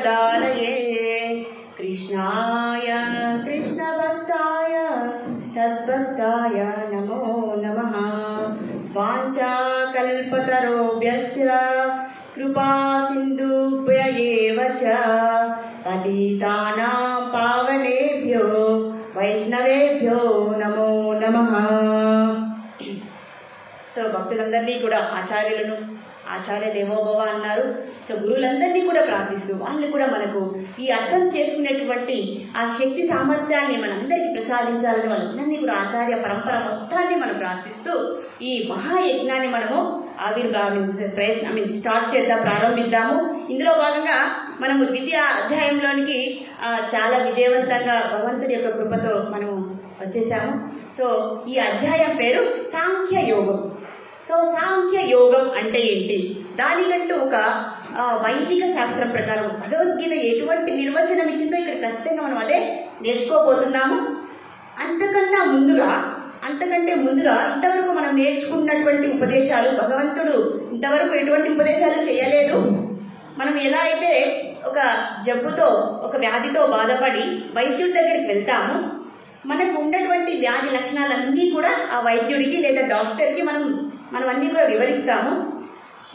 वदालये कृष्णाय कृष्णभक्ताय तद्भक्ताय नमो नमः। वाञ्छाकल्पतरुभ्यश्च कृपा सिन्धुभ्य एव च पतितानां पावनेभ्यो వైష్ణవేభ్యో నమో నమః. సో భక్తులందరినీ కూడా ఆచార్యులను ఆచార్య దేవోభవ అన్నారు. సో గురువులందరినీ కూడా ప్రార్థిస్తూ వాళ్ళని కూడా మనకు ఈ అర్థం చేసుకునేటువంటి ఆ శక్తి సామర్థ్యాన్ని మనందరికీ ప్రసాదించాలని వాళ్ళందరినీ కూడా ఆచార్య పరంపర మొత్తాన్ని మనం ప్రార్థిస్తూ ఈ మహాయజ్ఞాన్ని మనము స్టార్ట్ చేద్దాం, ప్రారంభిద్దాము. ఇందులో భాగంగా మనము ద్వితీయ అధ్యాయంలోనికి చాలా విజయవంతంగా భగవంతుడి యొక్క కృపతో మనము వచ్చేసాము. సో ఈ అధ్యాయం పేరు సాంఖ్య యోగం. సో సాంఖ్య యోగం అంటే ఏంటి, దానికంటూ ఒక వైదిక శాస్త్రం ప్రకారం భగవద్గీత ఎటువంటి నిర్వచనం ఇచ్చిందో ఇక్కడ ఖచ్చితంగా మనం అదే నేర్చుకోబోతున్నాము. అంతకంటే ముందుగా ఇంతవరకు మనం నేర్చుకున్నటువంటి ఉపదేశాలు, భగవంతుడు ఇంతవరకు ఎటువంటి ఉపదేశాలు చేయలేదు. మనం ఎలా అయితే ఒక జబ్బుతో, ఒక వ్యాధితో బాధపడి వైద్యుడి దగ్గరికి వెళ్తాము, మనకు ఉన్నటువంటి వ్యాధి లక్షణాలన్నీ కూడా ఆ వైద్యుడికి లేదా డాక్టర్కి మనం అన్నీ కూడా వివరిస్తాము.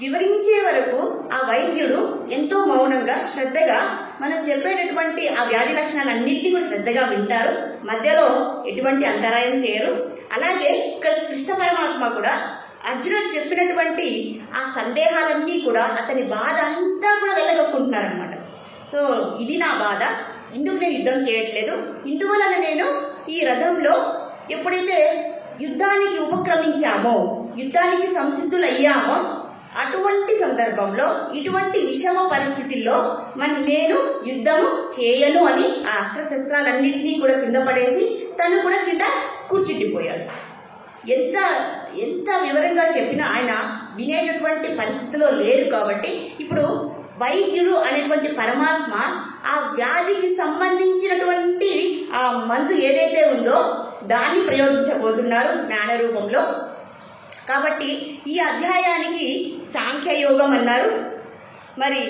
వివరించే వరకు ఆ వైద్యుడు ఎంతో మౌనంగా శ్రద్ధగా మనం చెప్పేటటువంటి ఆ వ్యాధి లక్షణాలన్నింటినీ కూడా శ్రద్ధగా వింటారు, మధ్యలో ఎటువంటి అంతరాయం చేయరు. అలాగే ఇక్కడ కృష్ణ పరమాత్మ కూడా అర్జునుడు చెప్పినటువంటి ఆ సందేహాలన్నీ కూడా అతని బాధ అంతా కూడా వెళ్ళగొట్టుకుంటున్నారనమాట. సో ఇది నా బాధ, ఇందుకు నేను యుద్ధం చేయట్లేదు, ఇందువలన నేను ఈ రథంలో ఎప్పుడైతే యుద్ధానికి ఉపక్రమించామో, యుద్ధానికి సంసిద్ధులయ్యామో, అటువంటి సందర్భంలో ఇటువంటి విషమ పరిస్థితుల్లో నేను యుద్ధము చేయను అని ఆ అస్త్రశస్త్రాలన్నింటినీ కూడా కింద పడేసి తను కూడా కింద కూర్చుండిపోయాడు. ఎంత వివరంగా చెప్పినా ఆయన వినేటటువంటి పరిస్థితిలో లేరు. కాబట్టి ఇప్పుడు వైద్యుడు అనేటువంటి పరమాత్మ ఆ వ్యాధికి సంబంధించినటువంటి ఆ మందు ఏదైతే ఉందో దాన్ని ప్రయోగించబోతున్నారు జ్ఞాన రూపంలో. కాబట్టి ఈ అధ్యాయానికి సాంఖ్యయోగం అన్నారు. మరి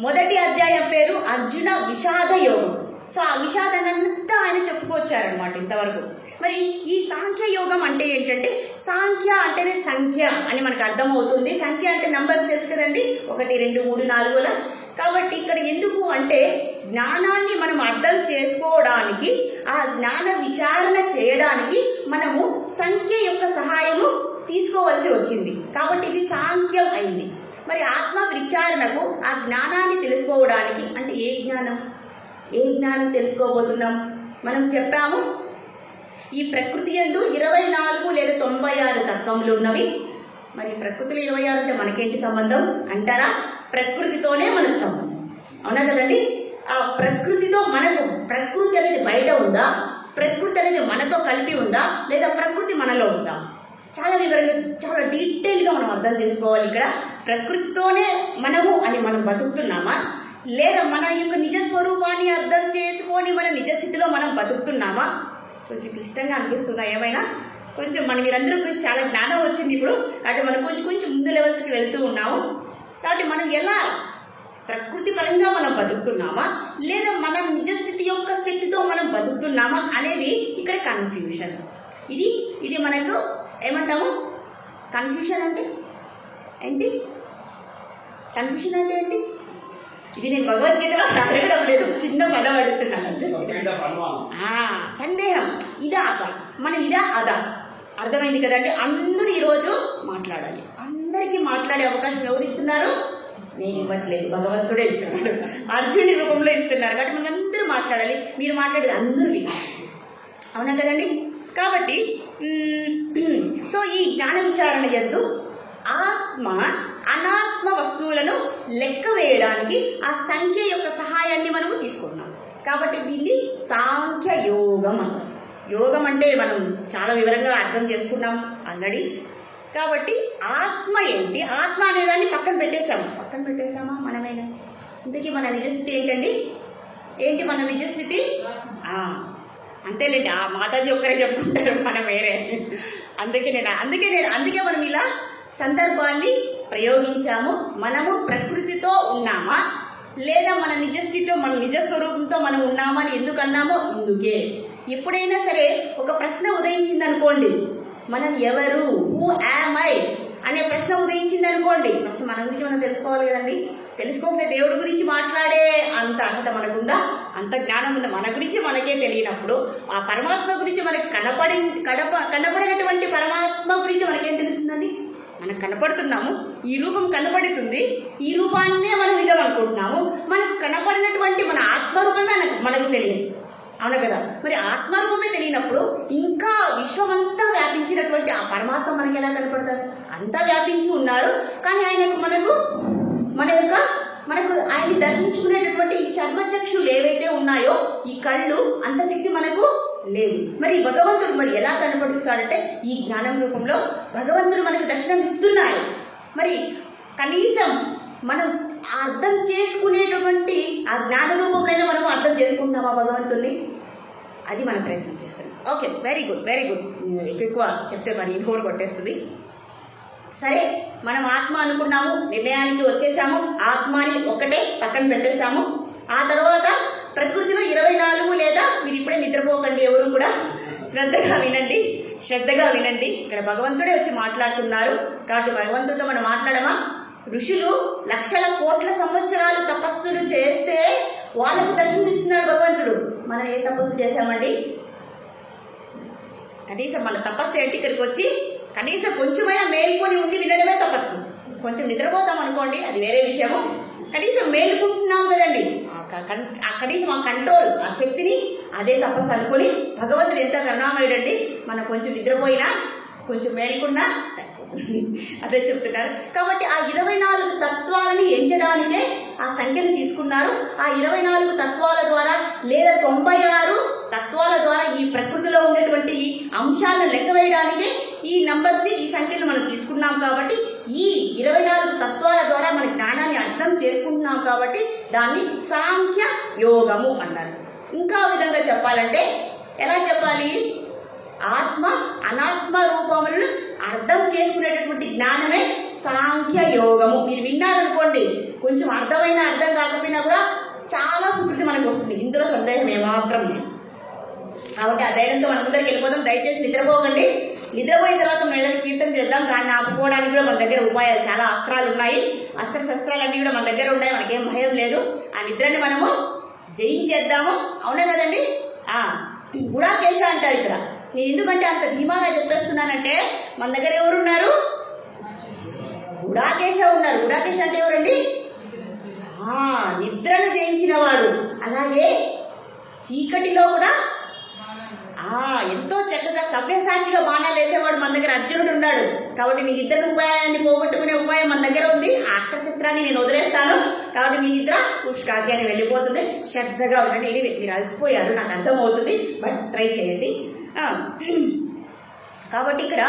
మొదటి అధ్యాయం పేరు అర్జున విషాద యోగం. సో ఆ విషాదాన్నంతా ఆయన చెప్పుకొచ్చారనమాట ఇంతవరకు. మరి ఈ సాంఖ్య యోగం అంటే ఏంటంటే, సాంఖ్య అంటేనే సంఖ్య అని మనకు అర్థమవుతుంది. సంఖ్య అంటే నంబర్స్ తెలుసు కదండి, 1 2 3 4. కాబట్టి ఇక్కడ ఎందుకు అంటే జ్ఞానాన్ని మనం అర్థం చేసుకోవడానికి, ఆ జ్ఞాన విచారణ చేయడానికి మనము సంఖ్య యొక్క సహాయము తీసుకోవాల్సి వచ్చింది. కాబట్టి ఇది సాంఖ్యం అయింది. మరి ఆత్మ విచారణకు ఆ జ్ఞానాన్ని తెలుసుకోవడానికి అంటే ఏ జ్ఞానం తెలుసుకోబోతున్నాం? మనం చెప్పాము ఈ ప్రకృతి యందు 24 లేదా 96 తత్వములు ఉన్నవి. మరి ప్రకృతిలో 26 అంటే మనకేంటి సంబంధం అంటారా? ప్రకృతితోనే మనకు సంబంధం, అవునా కదండి? ఆ ప్రకృతితో ప్రకృతి అనేది బయట ఉందా, ప్రకృతి అనేది మనతో కలిపి ఉందా, లేదా ప్రకృతి మనలో ఉందా? చాలా వివరంగా, చాలా డీటెయిల్గా మనం అర్థం చేసుకోవాలి. ఇక్కడ ప్రకృతితోనే మనము అని మనం బతుకుతున్నామా, లేదా మన యొక్క నిజస్వరూపాన్ని అర్థం చేసుకొని మన నిజస్థితిలో మనం బతుకుతున్నామా? కొంచెం క్లిష్టంగా అనిపిస్తుందా ఏమైనా? కొంచెం మీరందరూ చాలా జ్ఞానం వచ్చింది ఇప్పుడు, అంటే మనం కొంచెం ముందు లెవెల్స్కి వెళ్తూ ఉన్నాము. కాబట్టి మనం ఎలా ప్రకృతి పరంగా మనం బతుకుతున్నామా, లేదా మన నిజస్థితి యొక్క శక్తితో మనం బతుకుతున్నామా అనేది ఇక్కడ కన్ఫ్యూషన్. ఇది మనకు ఏమంటాము? కన్ఫ్యూషన్ అంటే ఏంటి? కన్ఫ్యూషన్ అంటే ఏంటి? ఇది నేను భగవద్గీతలో అడగడం లేదు, చిన్న పదం అడుగుతున్నాను. సందేహం, ఇదా అదా, మనం ఇదా అదా, అర్థమైంది కదండి? అందరూ ఈరోజు మాట్లాడాలి. అందరికీ మాట్లాడే అవకాశం ఎవరు ఇస్తున్నారు? నేను ఇవ్వట్లేదు, భగవంతుడే ఇస్తున్నాడు, అర్జునుడి రూపంలో ఇస్తున్నారు. కాబట్టి మనం అందరూ మాట్లాడాలి. మీరు మాట్లాడేది అందరూ వినాలి, అవునా కదండి? కాబట్టి సో ఈ జ్ఞాన విచారణ యందు ఆత్మ అనాత్మ వస్తువులను లెక్క వేయడానికి ఆ సంఖ్య యొక్క సహాయాన్ని మనము తీసుకున్నాం. కాబట్టి దీన్ని సాంఖ్య యోగం అన్నారు. యోగం అంటే మనం చాలా వివరంగా అర్థం చేసుకున్నాం ఆల్రెడీ. కాబట్టి ఆత్మ ఏంటి, ఆత్మ అనేదాన్ని పక్కన పెట్టేశామా మనమేనా? ఇంతకీ మన నిజస్థితి ఏంటండి? ఏంటి మన నిజస్థితి? అంతేలేండి, ఆ మాతాజీ ఒక్కరే చెప్పుకుంటారు, మనం వేరే. అందుకే మనం ఇలా సందర్భాన్ని ప్రయోగించాము. మనము ప్రకృతితో ఉన్నామా, లేదా మన నిజస్థితితో మన నిజస్వరూపంతో మనం ఉన్నామని ఎందుకు అన్నామో ఇందుకే. ఎప్పుడైనా సరే ఒక ప్రశ్న ఉదయించింది అనుకోండి, మనం ఎవరు, హూ యామ్ ఐ అనే ప్రశ్న ఉదయించింది అనుకోండి, ఫస్ట్ మన గురించి మనం తెలుసుకోవాలి కదండి. తెలుసుకోకపోతే దేవుడి గురించి మాట్లాడే అంత అర్హత మనకుందా, అంత జ్ఞానం ఉందా? మన గురించి మనకే తెలియనప్పుడు ఆ పరమాత్మ గురించి మనకు కనపడినటువంటి పరమాత్మ గురించి మనకేం తెలుస్తుందండి? మనకు కనపడుతున్నాము, ఈ రూపం కనపడుతుంది, ఈ రూపాన్నే మనం నిజం అనుకుంటున్నాము. మనకు కనపడినటువంటి మన ఆత్మరూపమే మనకు తెలియదు, అవును కదా? మరి ఆత్మరూపమే తెలియనప్పుడు ఇంకా విశ్వమంతా వ్యాపించినటువంటి ఆ పరమాత్మ మనకి ఎలా కనపడతారు? అంతా వ్యాపించి ఉన్నారు, కానీ ఆయనకు మనకు ఆయన్ని దర్శించుకునేటటువంటి చర్మచక్షులు ఏవైతే ఉన్నాయో, ఈ కళ్ళు అంత శక్తి మనకు లేవు. మరి భగవంతుడు మరి ఎలా కనపడుస్తాడంటే ఈ జ్ఞానం రూపంలో భగవంతుడు మనకు దర్శనం ఇస్తున్నారు. మరి కనీసం మనం అర్థం చేసుకునేటువంటి ఆ జ్ఞాన రూపంలోనే మనం అర్థం చేసుకుంటున్నామా భగవంతుడిని? అది మనం ప్రయత్నం చేస్తున్నాం. Okay, very good, very good. ఎక్కువ చెప్తే మరి ఇంకోటి కొట్టేస్తుంది. సరే, మనం ఆత్మ అనుకున్నాము, నిర్ణయానికి వచ్చేసాము, ఆత్మని ఒక్కటే పక్కన పెట్టేశాము. ఆ తర్వాత ప్రకృతిలో 24 లేదా మీరు ఇప్పుడే నిద్రపోకండి, ఎవరు కూడా శ్రద్ధగా వినండి. ఇక్కడ భగవంతుడే వచ్చి మాట్లాడుతున్నారు కాబట్టి భగవంతుడితో మనం మాట్లాడమా? ఋషులు లక్షల కోట్ల సంవత్సరాలు తపస్సులు చేస్తే వాళ్ళకు దర్శనమిస్తున్నాడు భగవంతుడు. మనం ఏ తపస్సు చేశామండి? కనీసం మన తపస్సు ఏంటి? ఇక్కడికి వచ్చి కనీసం కొంచెమైనా మేల్కొని ఉండి వినడమే తపస్సు. కొంచెం నిద్రపోతాం అనుకోండి, అది వేరే విషయము. కనీసం మేలుకుంటున్నాం కదండి, కనీసం ఆ కంట్రోల్, ఆ శక్తిని అదే తపస్సు అనుకొని భగవంతుడు ఎంత కరుణామయుడండి. మనం కొంచెం నిద్రపోయినా కొంచెం మేల్కున్నా సరిపోతుంది, అదే చెప్తున్నారు. కాబట్టి ఆ 24 తత్వాలని ఎంచడానికే ఆ సంఖ్యను తీసుకున్నారు. ఆ 24 తత్వాల ద్వారా లేదా 96 తత్వాల ద్వారా ఈ ప్రకృతిలో ఉండేటువంటి అంశాలను లెక్క వేయడానికే ఈ నంబర్స్ని, ఈ సంఖ్యను మనం తీసుకున్నాం. కాబట్టి ఈ 24 తత్వాల ద్వారా మన జ్ఞానాన్ని అర్థం చేసుకుంటున్నాం కాబట్టి దాన్ని సాంఖ్య యోగము అన్నారు. ఇంకా విధంగా చెప్పాలంటే ఎలా చెప్పాలి? ఆత్మ అనాత్మ రూపములను అర్థం చేసుకునేటటువంటి జ్ఞానమే సాంఖ్య యోగము. మీరు విన్నారనుకోండి, కొంచెం అర్థం కాకపోయినా కూడా చాలా సుకృతి మనకు వస్తుంది, ఇందులో సందేహం ఏమాత్రం లేదు. కాబట్టి ఆ ధైర్యంతో మన ముందరికి వెళ్ళిపోతాం. దయచేసి నిద్రపోకండి. నిద్రపోయిన తర్వాత మనం ఏదైనా కీర్తన చేద్దాం. దాన్ని ఆపుకోవడానికి కూడా మన దగ్గర ఉపాయాలు, చాలా అస్త్రాలు ఉన్నాయి. శస్త్రాలన్నీ కూడా మన దగ్గర ఉన్నాయి, మనకేం భయం లేదు. ఆ నిద్రని మనము జయించేద్దాము, అవునా కదండి? గుడాకేశ అంటారు ఇక్కడ. నేను ఎందుకంటే అంత ధీమాగా చెప్పేస్తున్నానంటే మన దగ్గర ఎవరున్నారు? గుడాకేశ ఉన్నారు. గుడాకేశ అంటే ఎవరండి? నిద్రను జయించిన వాడు. అలాగే చీకటిలో కూడా ఎంతో చక్కగా సవ్యసాచిగా బాణాలు వేసేవాడు మన దగ్గర అర్జునుడు ఉన్నాడు. కాబట్టి మీ నిద్ర ఉపాయాన్ని పోగొట్టుకునే ఉపాయం మన దగ్గర ఉంది. అస్త్రశస్త్రాన్ని నేను వదిలేస్తాను, కాబట్టి మీ నిద్ర పుష్కాగ్యాన్ని వెళ్ళిపోతుంది. శ్రద్ధగా ఉండండి. ఎనివే, మీరు అలసిపోయారు, నాకు అర్థమవుతుంది, బట్ ట్రై చేయండి. కాబట్టి ఇక్కడ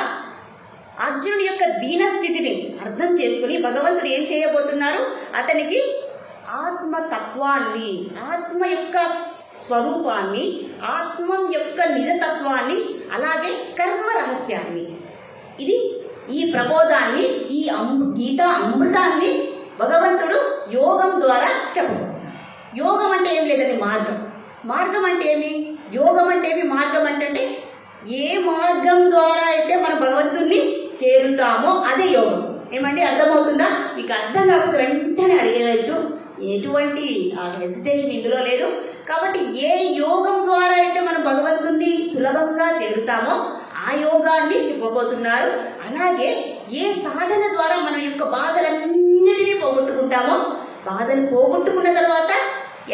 అర్జునుడి యొక్క దీనస్థితిని అర్థం చేసుకుని భగవంతుడు ఏం చేయబోతున్నారు? అతనికి ఆత్మతత్వాన్ని, ఆత్మ యొక్క స్వరూపాన్ని, ఆత్మ యొక్క నిజతత్వాన్ని, అలాగే కర్మ రహస్యాన్ని, ఈ ప్రబోధాన్ని, ఈ గీతా అమృతాన్ని భగవంతుడు యోగం ద్వారా చెప్పబోతున్నారు. యోగం అంటే ఏం లేదండి, మార్గం అంటే ఏమి? యోగం అంటే ఏమి? మార్గం అంటే ఏ మార్గం ద్వారా అయితే మనం భగవంతుడిని చేరుతామో అదే యోగం. ఏమండి, అర్థమవుతుందా? మీకు అర్థం కాకపోతే వెంటనే అడిగేయచ్చు, ఎటువంటి హెసిటేషన్ ఇందులో లేదు. కాబట్టి ఏ యోగం ద్వారా అయితే మనం భగవంతుడిని సులభంగా చేరుతామో ఆ యోగాన్ని చెప్పబోతున్నారు. అలాగే ఏ సాధన ద్వారా మన యొక్క బాధలన్నిటినీ పోగొట్టుకుంటామో, బాధలు పోగొట్టుకున్న తర్వాత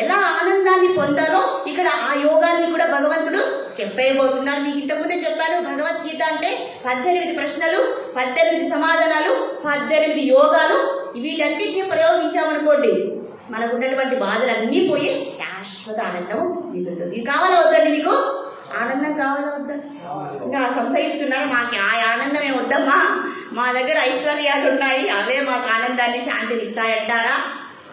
ఎలా ఆనందాన్ని పొందాలో ఇక్కడ ఆ యోగాన్ని కూడా భగవంతుడు చెప్పేయబోతున్నారు. మీకు ఇంతకుముందే చెప్పాను, భగవద్గీత అంటే 18 ప్రశ్నలు, 18 సమాధానాలు, 18 యోగాలు. వీటన్నిటిని ప్రయోగించామనుకోండి, మనకు ఉన్నటువంటి బాధలన్నీ పోయి శాశ్వత ఆనందం మిగులుతుంది. ఇది కావాలా వద్దండి? మీకు ఆనందం కావాలా వద్దా? ఇంకా సంశయిస్తున్నారు, మాకు ఆ ఆనందమే వద్దమ్మా, మా దగ్గర ఐశ్వర్యాలు ఉన్నాయి, అవే మాకు ఆనందాన్ని, శాంతిని ఇస్తాయంటారా?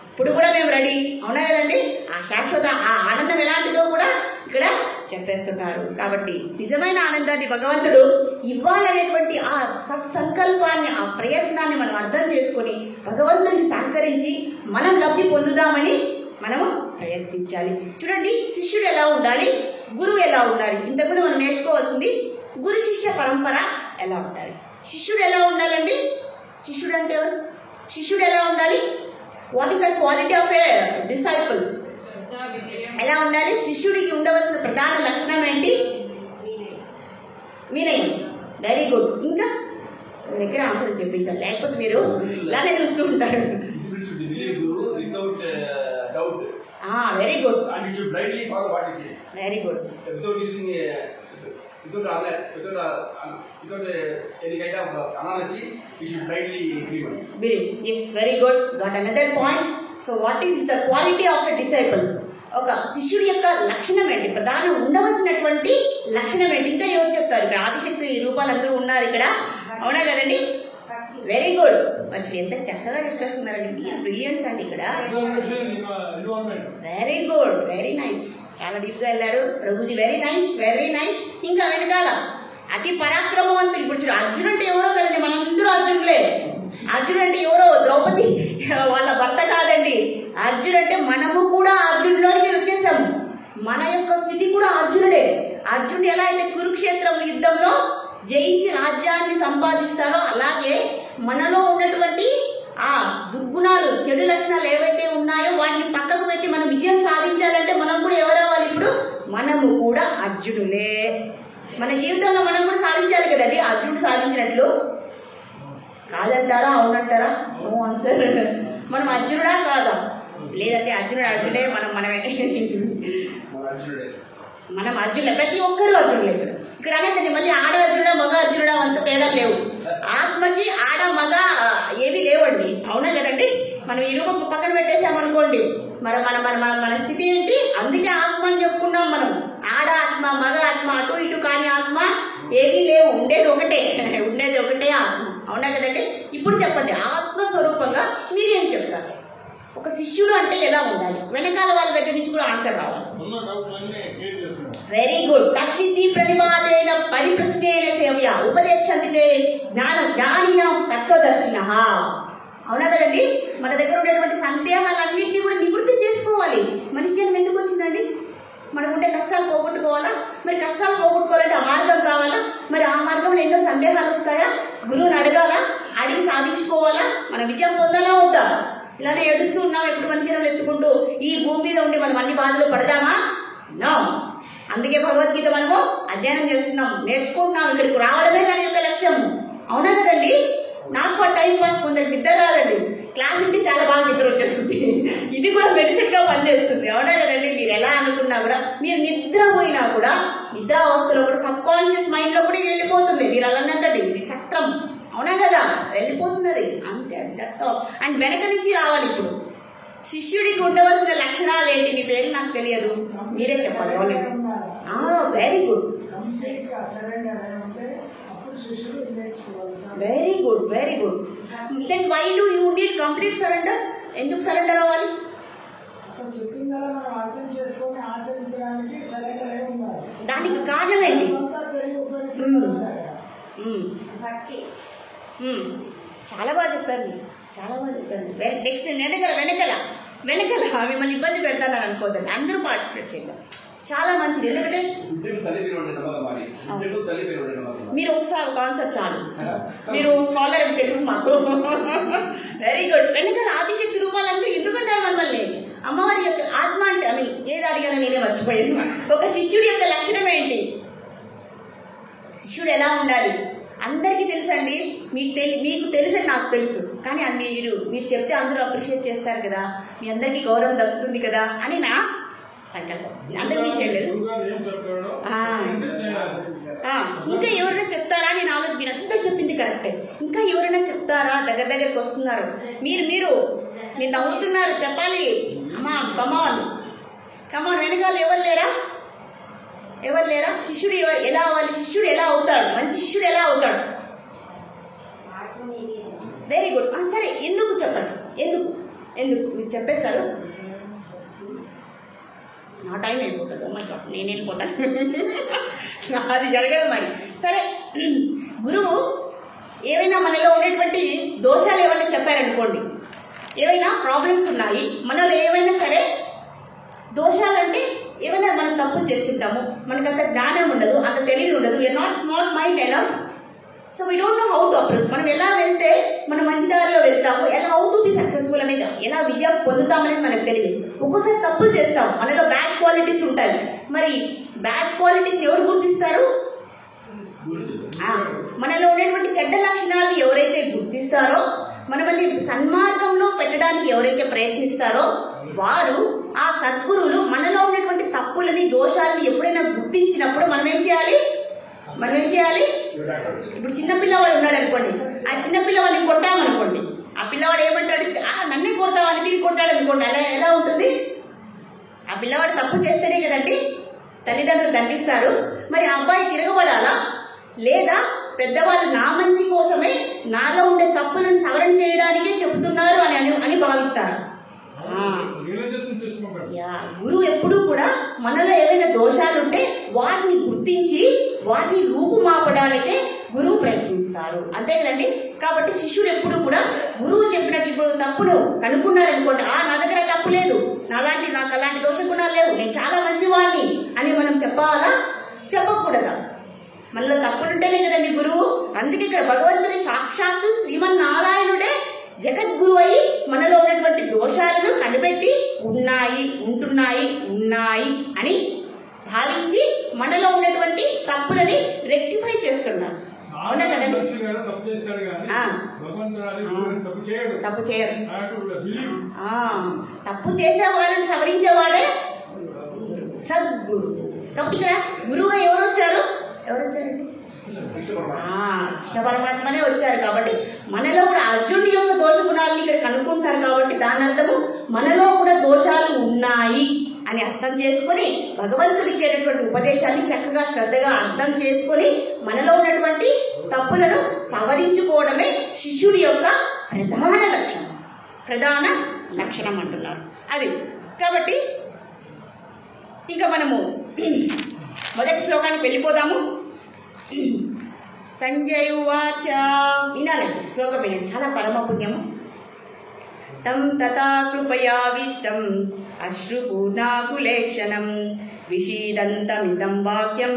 ఇప్పుడు కూడా మేము రెడీ, అవునా కదండి? ఆ శాశ్వత ఆ ఆనందం ఎలాంటిదో కూడా ఇక్కడ చెప్పేస్తున్నారు. కాబట్టి నిజమైన ఆనందాన్ని భగవంతుడు ఇవ్వాలనేటువంటి ఆ సత్సంకల్పాన్ని, ఆ ప్రయత్నాన్ని మనం అర్థం చేసుకొని భగవంతుని సహకరించి మనం లబ్ధి పొందుదామని ప్రయత్నించాలి. చూడండి, శిష్యుడు ఎలా ఉండాలి, గురువు ఎలా ఉండాలి. ఇంతకుముందు మనం నేర్చుకోవాల్సింది గురు శిష్య పరంపర ఎలా ఉండాలి. శిష్యుడు ఎలా ఉండాలండి? శిష్యుడు అంటే శిష్యుడు ఎలా ఉండాలి? What is the quality of A disciple? ఎలా ఉండాలి? శిష్యుడికి ఉండవలసిన ప్రధాన లక్షణం ఏంటి? వినయం. Very good. ఇంకా దగ్గర ఆన్సర్ చెప్పించాలి, లేకపోతే మీరు ఇలానే చూస్తూ ఉంటారు. Very good, very good. Yes, very good. Got another point. So what is the quality of a disciple? ఒక శిష్యుడి యొక్క లక్షణం ఏంటి, ప్రధానం ఉండవలసినటువంటి లక్షణం ఏంటి? ఇంకా ఎవరు చెప్తారు? ఇక్కడ ఆదిశక్తి రూపాలందరూ ఉన్నారు ఇక్కడ, అవునా కదండి? Very good. మంచి ఎంత చక్కగా చెప్పేస్తున్నారండి, బ్రిలియన్స్ అండి ఇక్కడ. Very good, very nice. చాలా డీప్ గా వెళ్ళారు Prabhuji. Very nice, very nice. ఇంకా వెనకాల అతి పరాక్రమవంతులు. ఇప్పుడు చూడు, అర్జున్ అంటే ఎవరో కదండి, మనందరూ అర్జునులే. అర్జున్ అంటే ఎవరో ద్రౌపది వాళ్ళ భర్త కాదండి. అర్జున్ అంటే మనము కూడా అర్జునుడిలోనికి వచ్చేసాము. మన యొక్క స్థితి కూడా అర్జునుడే. అర్జునుడు ఎలా అయితే కురుక్షేత్రం యుద్ధంలో జయించి రాజ్యాన్ని సంపాదిస్తారో, అలాగే మనలో ఉన్నటువంటి ఆ దుర్గుణాలు, చెడు లక్షణాలు ఏవైతే ఉన్నాయో వాటిని పక్కకు పెట్టి మనం విజయం సాధించాలంటే మనం కూడా ఎవరవ్వాలి? ఇప్పుడు మనము కూడా అర్జునులే. మన జీవితంలో మనం కూడా సాధించాలి కదండి, అర్జునుడు సాధించినట్లు. కాదంటారా, అవునంటారా? No answer. మనం అర్జునుడా కాదా? లేదంటే అర్జునుడే, మనమే. మనం అర్జునులే, ప్రతి ఒక్కరు అర్జునులే. ఇక్కడ అనేదండి మళ్ళీ ఆడ అర్జునుడా మగ అర్జునుడా అంత తేడా లేవు. ఆత్మకి ఆడ మగ ఏది లేవండి, అవునా కదండి? మనం ఈ రూపం పక్కన పెట్టేసామనుకోండి, మరి మన స్థితి ఏంటి? అందుకే ఆత్మ అని చెప్పుకున్నాం మనం. ఆడ ఆత్మ మగ ఆత్మ అటు ఇటు కాని ఆత్మ ఏది లేవు, ఉండేది ఒకటే ఆత్మ, అవునా కదండి? ఇప్పుడు చెప్పండి, ఆత్మస్వరూపంగా మీరేం చెప్తారు? ఒక శిష్యుడు అంటే ఎలా ఉండాలి? వెనకాల వాళ్ళ దగ్గర నుంచి కూడా ఆన్సర్ రావాలి. Very good. తక్కింది ప్రతిపాదైన పరిప్రశ్నేన సేవయ ఉపదేశంతితే జ్ఞానినం తత్వదర్శిన. అవునా కదండి? మన దగ్గర ఉన్నటువంటి సందేహాలన్నింటినీ కూడా నివృత్తి చేసుకోవాలి. మనిషి జన్మ ఎందుకు వచ్చిందండి? మనకుంటే కష్టాలు పోగొట్టుకోవాలా? మరి కష్టాలు పోగొట్టుకోవాలంటే ఆ మార్గం కావాలా? మరి ఆ మార్గంలో ఎన్నో సందేహాలు వస్తాయా? గురువుని అడగాలా? అడిగి సాధించుకోవాలా? మన విజయం పొందాలా వద్దా? ఇలానే ఏడుస్తూ ఉన్నాం ఎప్పుడు మనిషిని ఎత్తుకుంటూ ఈ భూమి మీద ఉండి మనం అన్ని బాధలు పడదామా? నో. అందుకే భగవద్గీత మనము అధ్యయనం చేస్తున్నాం, నేర్చుకుంటున్నాం. ఇక్కడికి రావడమే దాని యొక్క లక్ష్యం, అవునా కదండి? Not for time pass. కొందరికి నిద్ర రాదండి, క్లాస్ ఉంటే చాలా బాగా నిద్ర వచ్చేస్తుంది. ఇది కూడా మెడిసిన్ గా పనిచేస్తుంది, అవునా కదండి? మీరు ఎలా అనుకున్నా కూడా, మీరు నిద్రపోయినా కూడా నిద్రావస్థలో కూడా సబ్ కాన్షియస్ మైండ్ లో కూడా వెళ్ళిపోతుంది. మీరు అలా అన్నట్టండి, ఇది శస్త్రం, అవునా కదా? వెళ్ళిపోతుంది అది, అంతే. That's all. అండ్ వెనక నుంచి రావాలి. ఇప్పుడు శిష్యుడికి ఉండవలసిన లక్షణాలు ఏంటి? నీ పేరు నాకు తెలియదు, మీరే చెప్పాలి. Very good, very good, very good. Then why do you need complete surrender? ఎందుకు సరెండర్ అవ్వాలి? దానికి కారణం ఏంటి? చాలా బాగా చెప్పారు, చాలా బాగా చెప్పారు. నెక్స్ట్ వెనకల మిమ్మల్ని ఇబ్బంది పెడతానని అనుకోదండి, అందరూ పార్టిసిపేట్ చేద్దాం. చాలా మంచిది. ఎందుకంటే మీరు ఒకసారి కాన్సెప్ట్ చాలు, మీరు స్కాలర్ అని తెలుసు మాకు. Very good. వెనకాల ఆదిశక్తి రూపాలందరూ ఎందుకంటారు మనల్ని? అమ్మవారి యొక్క ఆత్మ అంటే, ఐ మీన్ ఏది అడిగానో నేనే మర్చిపోయాను. ఒక శిష్యుడి యొక్క లక్షణం ఏంటి? శిష్యుడు ఎలా ఉండాలి? అందరికీ తెలుసండి, మీకు తెలుసని నాకు తెలుసు. కానీ మీరు చెప్తే అందరూ అప్రిషియేట్ చేస్తారు కదా, మీ అందరికీ గౌరవం దక్కుతుంది కదా అని నా సంకల్పం. అందరికీ చేయలేదు. ఇంకా ఎవరైనా చెప్తారా అని ఆలోచన. మీరు అంతా చెప్పింది కరెక్టే. ఇంకా ఎవరైనా చెప్తారా? దగ్గరికి వస్తున్నారు. మీరు నవ్వుతున్నారు, చెప్పాలి. అమ్మా కమాన్. వెనకాల ఎవరు లేరా? శిష్యుడు ఎలా అవ్వాలి? శిష్యుడు ఎలా అవుతాడు? మంచి శిష్యుడు ఎలా అవుతాడు? Very good. సరే, ఎందుకు చెప్పండి? ఎందుకు మీరు చెప్పేశారు? నా టైం వెళ్ళిపోతుంది. ఓ మై గాడ్, నేను వెళ్ళిపోతాను. అది జరగదు మరి. సరే, గురువు ఏవైనా మనలో ఉండేటువంటి దోషాలు ఏమైనా చెప్పారనుకోండి, ఏవైనా ప్రాబ్లమ్స్ ఉన్నాయి మనలో, ఏవైనా సరే దోషాలంటే ఏమైనా మనం తప్పులు చేస్తుంటాము, మనకు అంత జ్ఞానం ఉండదు, అంత తెలివి ఉండదు, we're not smart mind enough. So we don't know how to approach. మనం ఎలా వెళ్తే మనం మంచి దారిలో వెళ్తాము, ఎలా హౌ టు బి సక్సెస్ఫుల్ అనేది, ఎలా విజయం పొందుతామనేది మనకు తెలియదు. ఒక్కోసారి తప్పులు చేస్తాం, మనలో బ్యాడ్ క్వాలిటీస్ ఉంటాయి. మరి బ్యాడ్ క్వాలిటీస్ ఎవరు గుర్తిస్తారు? మనలో ఉన్నటువంటి చెడ్డ లక్షణాలను ఎవరైతే గుర్తిస్తారో, మనల్ని సన్మార్గంలో పెట్టడానికి ఎవరైతే ప్రయత్నిస్తారో వారు, ఆ సద్గురువులు మనలో ఉన్నటువంటి తప్పులని, దోషాలని ఎప్పుడైనా గుర్తించినప్పుడు మనం ఏం చేయాలి? ఇప్పుడు చిన్నపిల్లవాడు ఉన్నాడు అనుకోండి, ఆ చిన్నపిల్లవాడిని కొట్టామనుకోండి, ఆ పిల్లవాడు ఏమంటాడు? నన్నే కొడతామని తిరిగి కొట్టాడు అనుకోండి, అలా ఎలా ఉంటుంది? ఆ పిల్లవాడు తప్పు చేస్తేనే కదండి తల్లిదండ్రులు దండిస్తారు. మరి ఆ అబ్బాయి తిరగబడాలా, లేదా పెద్దవాళ్ళు నా మంచి కోసమే నాలో ఉండే తప్పులను సవరణ చేయడానికే చెబుతున్నారు అని భావిస్తారు. గురువు ఎప్పుడూ కూడా మనలో ఏవైనా దోషాలుంటే వాటిని గుర్తించి వాటిని రూపుమాపడానికే గురువు ప్రయత్నిస్తారు, అంతే కదండి. కాబట్టి శిష్యుడు ఎప్పుడు కూడా గురువు చెప్పినట్టు, ఇప్పుడు తప్పును కనుక్కున్నారనుకోండి, నా దగ్గర తప్పు లేదు, నాకు అలాంటి దోష గుణాలు లేవు, నేను చాలా మంచివాడిని అని మనం చెప్పాలా? చెప్పకూడదా? మనలో తప్పులుంటేనే కదండి గురువు. అందుకే ఇక్కడ భగవంతుని సాక్షాత్తు శ్రీమన్నారాయణుడే జగద్గురు అయి మనలో ఉన్నటువంటి దోషాలను కనిపెట్టి ఉంటున్నాయి అని భావించి మనలో ఉన్నటువంటి తప్పులని రెక్టిఫై చేస్తున్నారు. అవునా కదండి? తప్పు చేయరు. తప్పు చేసే వాళ్ళని సవరించేవాడే సద్గురు. కాబట్టి ఇక్కడ గురువుగా ఎవరు వచ్చారండి? కృష్ణ పరమాత్మనే వచ్చారు. కాబట్టి మనలో కూడా అర్జునుడి యొక్క దోష గుణాలను ఇక్కడ కనుక్కుంటారు. కాబట్టి దాని అర్థము మనలో కూడా దోషాలు ఉన్నాయి అని అర్థం చేసుకొని భగవంతుడు ఇచ్చేటటువంటి ఉపదేశాన్ని చక్కగా శ్రద్ధగా అర్థం చేసుకొని మనలో ఉన్నటువంటి తప్పులను సవరించుకోవడమే శిష్యుడి యొక్క ప్రధాన లక్షణం అంటున్నారు. అది కాబట్టి ఇంకా మనము మొదటి శ్లోకానికి వెళ్ళిపోదాము. సంజయ్ ఉవాచ, వినాలండి శ్లోకం వినండి, చాలా పరమ పుణ్యము. తం తథా కృపయావిష్టం అశ్రుపూర్ణాకులేక్షణం విషీదంతమిదం వాక్యం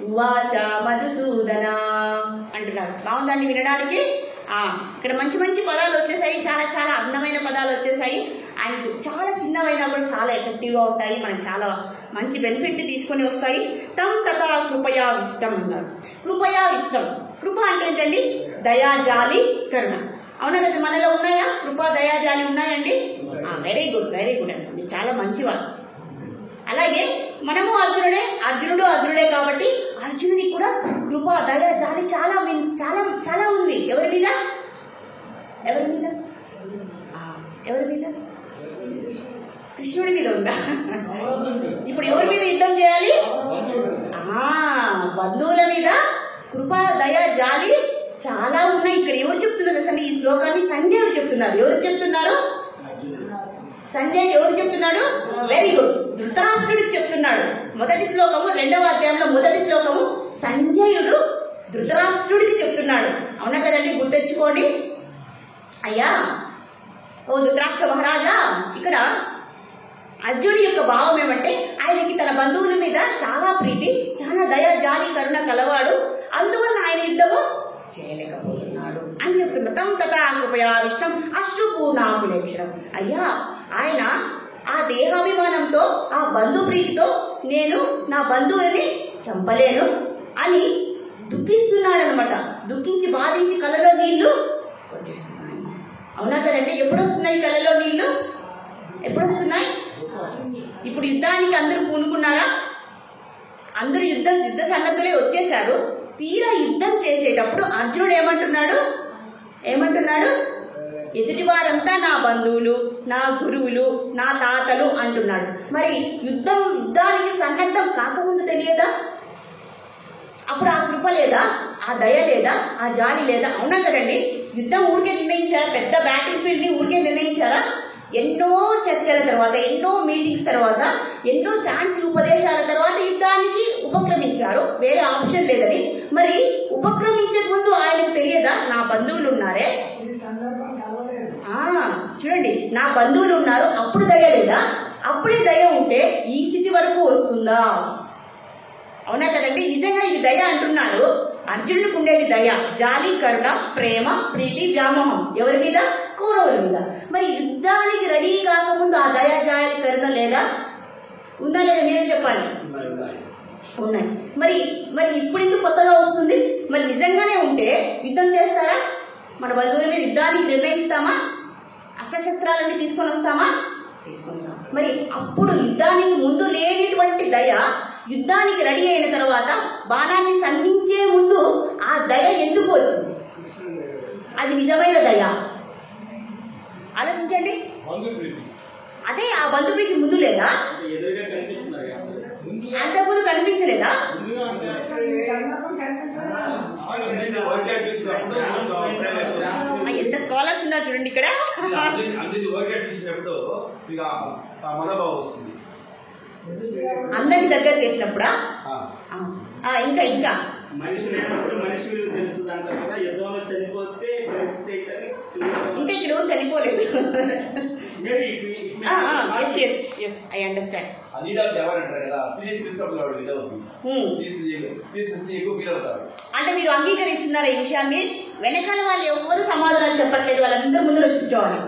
ఉవాచ మధుసూదన అంటున్నారు. బాగుందండి వినడానికి. ఇక్కడ మంచి మంచి పదాలు వచ్చేసాయి, చాలా చాలా అందమైన పదాలు వచ్చేసాయి. అండ్ చాలా చిన్నవైనా కూడా చాలా ఎఫెక్టివ్గా ఉంటాయి, మనకు చాలా మంచి బెనిఫిట్ తీసుకొని వస్తాయి. తం తథా కృపయావిష్టం అన్నారు. కృపయావిష్టం, కృప అంటే ఏంటండి? దయా, జాలి, కరుణ. అవునా కదా? మనలో ఉన్నాయా కృప, దయా, జాలి? ఉన్నాయండి. వెరీ గుడ్ అండి, చాలా మంచివారు. అలాగే మనము అర్జునుడు అర్జునుడే కాబట్టి అర్జునుడికి కూడా కృప, దయ, జాలి చాలా చాలా చాలా ఉంది. ఎవరి మీద? కృష్ణుడి మీద ఉందా? ఇప్పుడు ఎవరి మీద యుద్ధం చేయాలి? బంధువుల మీద కృప, దయ, జాలి చాలా ఉన్నాయి. ఇక్కడ ఎవరు చెప్తున్నారు అసలు? ఈ శ్లోకాన్ని సంజయుడు చెప్తున్నారు. ఎవరు చెప్తున్నారు? సంజయుడు ఎవరు చెప్తున్నాడు? వెరీ గుడ్, ధృతరాష్ట్రుడికి చెప్తున్నాడు. మొదటి శ్లోకము 2వ అధ్యాయంలో మొదటి శ్లోకము సంజయుడు ధృతరాష్ట్రుడికి చెప్తున్నాడు. అవునా కదండి? గుర్తెచ్చుకోండి. అయ్యా ఓ ధృతరాష్ట్ర మహారాజా, ఇక్కడ అర్జునుడి యొక్క భావం ఏమంటే ఆయనకి తన బంధువుల మీద చాలా ప్రీతి, చాలా దయ, జాలి, కరుణ కలవాడు, అందువల్ల ఆయన యుద్ధము చేయలేకపోతున్నాడు అని చెప్తున్నారు. తం తథా కృపయావిష్టం అశ్రుపూర్ణాకులేక్షణం. అయ్యా ఆయన ఆ దేహాభిమానంతో, ఆ బంధు ప్రీతితో నేను నా బంధువులని చంపలేను అని దుఃఖిస్తున్నాడు అనమాట. దుఃఖించి బాధించి కళ్ళలో నీళ్లు వచ్చేస్తున్నాయి. అవునా కదండి? ఎప్పుడు వస్తున్నాయి కళ్ళలో నీళ్లు? ఎప్పుడు వస్తున్నాయి? ఇప్పుడు యుద్ధానికి అందరూ పూనుకున్నారా? అందరూ యుద్ధ సన్నద్ధులే వచ్చేశారు. తీరా యుద్ధం చేసేటప్పుడు అర్జునుడు ఏమంటున్నాడు? ఎదుటి వారంతా నా బంధువులు, నా గురువులు, నా తాతలు అంటున్నాడు. మరి యుద్ధానికి సన్నద్ధం కాకముందు తెలియదా? అప్పుడు ఆ కృప లేదా? ఆ దయ లేదా? ఆ జాలి లేదా? అవునా కదండి? యుద్ధం ఊరికే నిర్ణయించారా? పెద్ద బ్యాటిల్ ఫీల్డ్ ని ఊరికే నిర్ణయించారా? ఎన్నో చర్చల తర్వాత, ఎన్నో మీటింగ్స్ తర్వాత, ఎన్నో శాంతి ఉపదేశాల తర్వాత యుద్ధానికి ఉపక్రమించారు. వేరే ఆప్షన్ లేదని. మరి ఉపక్రమించే ముందు ఆయనకు తెలియదా నా బంధువులు ఉన్నారే? చూడండి, నా బంధువులు ఉన్నారు, అప్పుడు దయ లేదా? అప్పుడే దయ ఉంటే ఈ స్థితి వరకు వస్తుందా? అవునా కదండి? నిజంగా ఇది దయ అంటున్నారు. అర్జునుడికి ఉండేది దయ, జాలి, కరుణ, ప్రేమ, ప్రీతి, వ్యామోహం ఎవరి మీద? కౌరవుల మీద. మరి యుద్ధానికి రెడీ కాకముందు ఆ దయ, జాలి, కరుణ లేదా? ఉందా లేదా? మీరే చెప్పాలి. ఉన్నాయి. మరి మరి ఇప్పుడు ఎందుకు కొత్తగా వస్తుంది? మరి నిజంగానే ఉంటే యుద్ధం చేస్తారా? మన బంధువుల మీద యుద్ధానికి నిర్ణయిస్తామా? అస్త్రశస్త్రాలన్నీ తీసుకొని వస్తామా? తీసుకుంటాం. మరి అప్పుడు యుద్ధానికి ముందు లేనిటువంటి దయ యుద్ధానికి రెడీ అయిన తర్వాత బాణాన్ని సంధించే ముందు ఆ దయ ఎందుకు వచ్చింది? అది నిజమైన దయ. ఆలోచించండి. అదే ఆ బంధుప్రీతి ముందు లేదా? అంతకుముందు కనిపించలేదా? ఎంత స్కాలర్స్ ఉన్నారు చూడండి ఇక్కడ. అందరికి దగ్గర చేసినప్పుడా? ఇంకా ఇంకా మనిషి లేనప్పుడు మనిషి తెలుసు అంటారు కదా, యుద్ధంలో చనిపోతే ఇంకా ఇక్కడ చనిపోలేదు. I understand. అంటే మీరు అంగీకరిస్తున్నారు ఈ విషయాన్ని. వెనకాల వాళ్ళు ఎవరు సమాధానం చెప్పట్లేదు, వాళ్ళందరూ ముందు వచ్చి కూర్చోవాలి.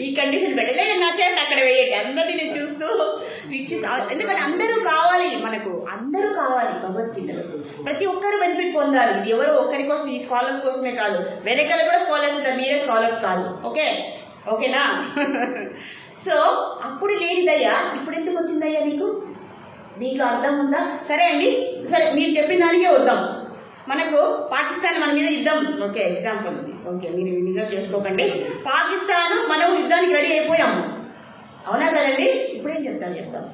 ఈ కండిషన్ పెట్టలేదు, నచ్చండి అక్కడ వేయండి, అందరినీ నేను చూస్తూ ఎందుకంటే అందరూ కావాలి, మనకు అందరూ కావాలి. భగవద్గీతలో ప్రతి ఒక్కరు బెనిఫిట్ పొందాలి. ఇది ఎవరు ఒక్కరి కోసం, ఈ స్కాలర్స్ కోసమే కాదు, వెనకాల కూడా స్కాలర్స్ ఉంటారు, మీరే స్కాలర్స్ కాదు. ఓకేనా? సో అప్పుడు లేని దయ్యా ఇప్పుడు ఎందుకు వచ్చిందయ్యా నీకు? దీంట్లో అర్థం ఉందా? సరే అండి, సరే మీరు చెప్పిన దానికే వద్దాం. మనకు పాకిస్తాన్ మన మీద యుద్ధం, ఓకే ఎగ్జాంపుల్, ఓకే మీరు నిజం చేసుకోకండి. పాకిస్తాన్ మనము యుద్ధానికి రెడీ అయిపోయాము, అవునా కదండి? ఇప్పుడేం చెప్తాం.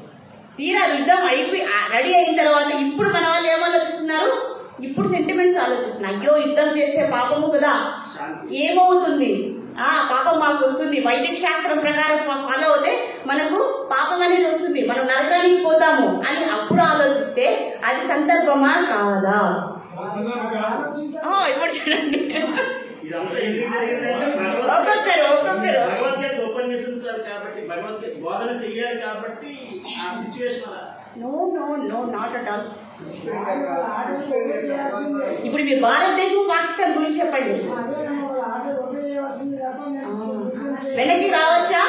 తీరా యుద్ధం అయిపోయి రెడీ అయిన తర్వాత ఇప్పుడు మన వాళ్ళు ఏం ఆలోచిస్తున్నారు? ఇప్పుడు సెంటిమెంట్స్ ఆలోచిస్తున్నారు. అయ్యో యుద్ధం చేస్తే పాపము కదా, ఏమవుతుంది? పాపం మాకు వస్తుంది, వైదిక శాస్త్రం ప్రకారం ఫాలో అవుతే మనకు పాపం అనేది వస్తుంది, మనం నరకానికి పోతాము అని అప్పుడు ఆలోచిస్తే అది సందర్భమా కాదా? ఇప్పుడు చూడండి, ఒక్కొక్కరు భగవద్గీత ఉపన్యసించాలి కాబట్టి, భగవద్గీత బోధన చెయ్యాలి కాబట్టి ఆ situation. No not at all. ఇప్పుడు మీరు భారతదేశం పాకిస్తాన్ గురించి చెప్పండి. వెనక్కి రావచ్చా?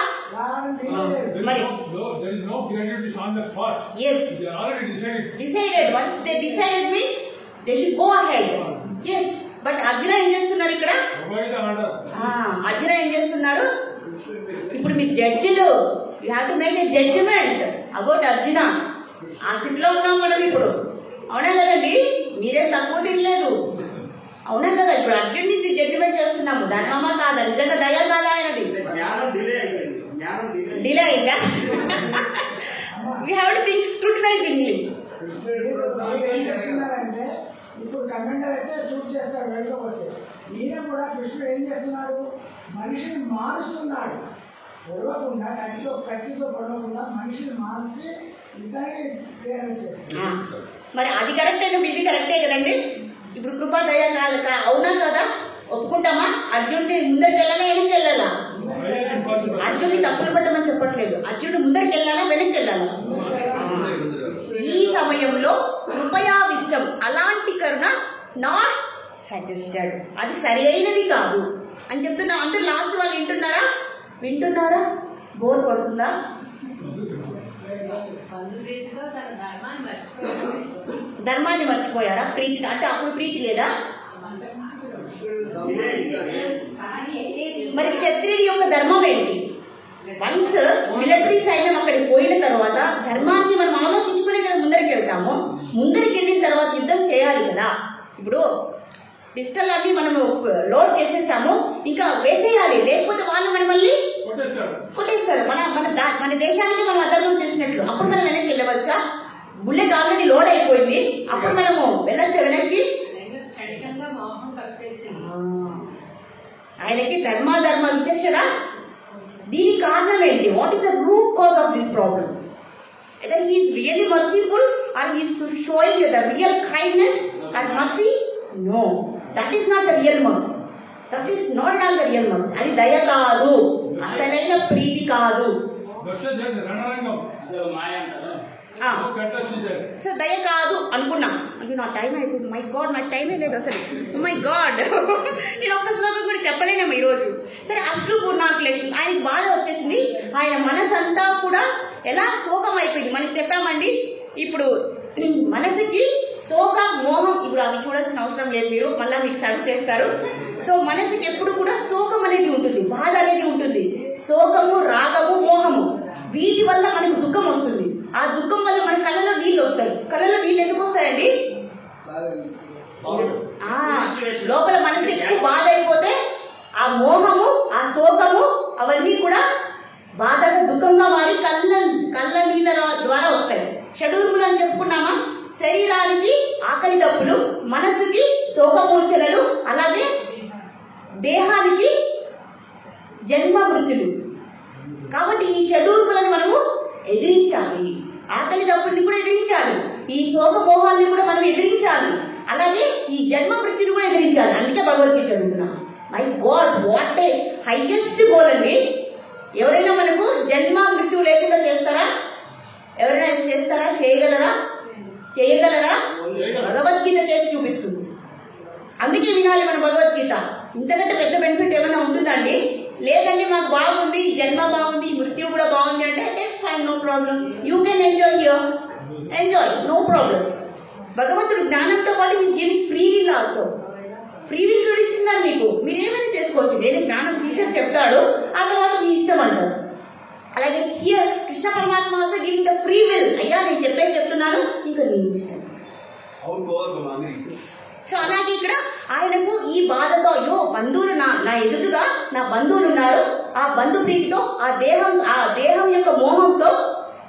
మరి yes, decided. Once they decided means they should go ahead. Yes, but Arjuna ఏం చేస్తున్నారు ఇక్కడ? అర్జున ఏం చేస్తున్నారు? ఇప్పుడు మీ జడ్జిలు, you have to make a judgement about Arjuna. ఆ స్థితిలో ఉన్నాం మనం ఇప్పుడు, అవునా కదండి? మీరేం తక్కువ తినలేదు, అవునా కదా? ఇప్పుడు అర్జున్ని జడ్జిమెంట్ చేస్తున్నాము, ధర్మమా కాదా, నిజంగా దయ కాదా ఆయనది? డిలే అయిందా? We have to think scrutinizingly. ఇప్పుడు కమెంటర్ అయితే షూట్ చేస్తాడు బయటకు వస్తే, ఈయన కూడా కృష్ణుడు ఏం చేస్తున్నాడు? మనిషిని మారుస్తున్నాడు. పొడవకుండా కట్టితో పొడవకుండా మనిషిని మార్చి ఇద్దరిని ప్రేరణ చేస్తున్నాడు. మరి అది కరెక్ట్ అయినప్పుడు ఇది కరెక్టే కదండి? ఇప్పుడు కృపా దయ అవునా కదా? ఒప్పుకుంటామా? అర్జునుడి ముందరికి వెళ్ళాలా, వెనక్కి వెళ్ళాలా? అర్జునుడిని తప్పులు పట్టమని చెప్పట్లేదు. అర్జునుడు ముందరికి వెళ్ళాలా, వెనక్కి వెళ్ళాలా? ఈ సమయంలో కృపయావిష్టం, అలాంటి కరుణ నాట్ సజెస్టెడ్, అది సరి అయినది కాదు అని చెప్తున్నా. అందరూ లాస్ట్ వాళ్ళు వింటున్నారా? బోర్ పడుతుందా? ధర్మాన్ని మర్చిపోయారా? ప్రీతి అంటే అప్పుడు ప్రీతి లేదా? మరి క్షత్రియుడి యొక్క ధర్మం ఏంటి? వన్స్ మిలిటరీ సైన్యం అక్కడికి పోయిన తర్వాత ధర్మాన్ని మనం ఆలోచించుకునే కదా ముందరికి వెళ్తాము. ముందరికి వెళ్ళిన తర్వాత యుద్ధం చేయాలి కదా. ఇప్పుడు పిస్టల్ అన్ని మనము లోడ్ చేసేసాము, ఇంకా వేసేయాలి, లేకపోతే వాళ్ళు మనల్ని కొట్టేస్తారు. మన దేశానికి మనం అధర్మం చేసినట్లు. అప్పుడు మనం వెనక్కి వెళ్ళవచ్చా? బుల్లెట్ ఆల్రెడీ లోడ్ అయిపోయింది, అప్పుడు మనము వెళ్ళొచ్చా వెనక్కి? ఆయనకి ధర్మ విచక్షణ. దీనికి కారణం ఏంటి? What is the root cause of this problem? Either he is really merciful or he is showing the real kindness and mercy? No, that is not the real mercy. That is not at all the real mercy. అది దయ కాదు, అసలైన ప్రీతి కాదు. రణరంగం మాయ అంటారు. So దయ కాదు అనుకున్నాం అంటే నా టైం అయిపోయింది. మై గాడ్ నాకు టైమే లేదు అసలు. మై గాడ్ నేను ఒక్క శ్లోకం కూడా చెప్పలేనేమో ఈరోజు. సరే అష్టపూర్ణాకులేషన్ ఆయనకి బాధ వచ్చేసింది. ఆయన మనసంతా కూడా ఎలా శోకం అయిపోయింది. మనకి చెప్పామండి ఇప్పుడు మనసుకి శోక మోహం ఇప్పుడు అవి చూడాల్సిన అవసరం లేదు, మీరు మళ్ళీ మీకు సర్వ్ చేస్తారు. సో మనసుకి ఎప్పుడు కూడా శోకం అనేది ఉంటుంది, బాధ అనేది ఉంటుంది. శోకము, రాగము, మోహము వీటి వల్ల మనకు దుఃఖం వస్తుంది. ఆ దుఃఖం వల్ల మన కళ్ళలో నీళ్ళు వస్తాయి. కళ్ళలో నీళ్ళు ఎందుకు వస్తాయండి? లోపల మనసు ఎక్కువ బాధ అయిపోతే ఆ మోహము, ఆ శోకము అవన్నీ కూడా బాధగా దుఃఖంగా మారి కళ్ళ నీళ్ళ ద్వారా వస్తాయి. షడూర్ములు అని చెప్పుకున్నామా? శరీరానికి ఆకలి దప్పులు, మనసుకి శోకమూర్ఛనలు, అలాగే దేహానికి జన్మ మృత్యులు. కాబట్టి ఈ షడూర్ములను మనము ఎదిరించాలి. ఆకలి దప్పుల్ని కూడా ఎదిరించాలి, ఈ శోక మోహాల్ని కూడా మనం ఎదిరించాలి, అలాగే ఈ జన్మ మృత్యుని కూడా ఎదిరించాలి. అందుకే భగవద్గీత చదువుతున్నాం. My God what a highest goal అండి. ఎవరైనా మనకు జన్మ మృత్యు లేకుండా చేస్తారా? ఎవరైనా చేస్తారా? చేయగలరా? భగవద్గీత చేసి చూపిస్తుంది. అందుకే వినాలి మన భగవద్గీత. ఇంతకంటే పెద్ద బెనిఫిట్ ఏమైనా ఉంటుందండి? లేదండి మాకు బాగుంది, జన్మ బాగుంది, మృత్యు కూడా బాగుంది అంటే that's fine, no problem, you can enjoy here, enjoy, no problem. భగవంతుడు జ్ఞానంతో పాటు is giving free will also. Free will కూడా ఇస్తున్నారు మీకు, మీరు ఏమైనా చేసుకోవచ్చు. నేను జ్ఞానం టీచర్ చెప్తాడు, ఆ తర్వాత మీ ఇష్టం అంటారు. అలాగే హియర్ కృష్ణ పరమాత్మ also giving the free will. అయ్యా నేను చెప్తున్నాను, ఇంకా నేను ఇష్టం. సో అలాగే ఇక్కడ ఆయనకు ఈ బాధతో, అయ్యో బంధువులు నా ఎదురుగా నా బంధువులు ఉన్నారు, ఆ బంధు ప్రీతితో, ఆ దేహం యొక్క మోహంతో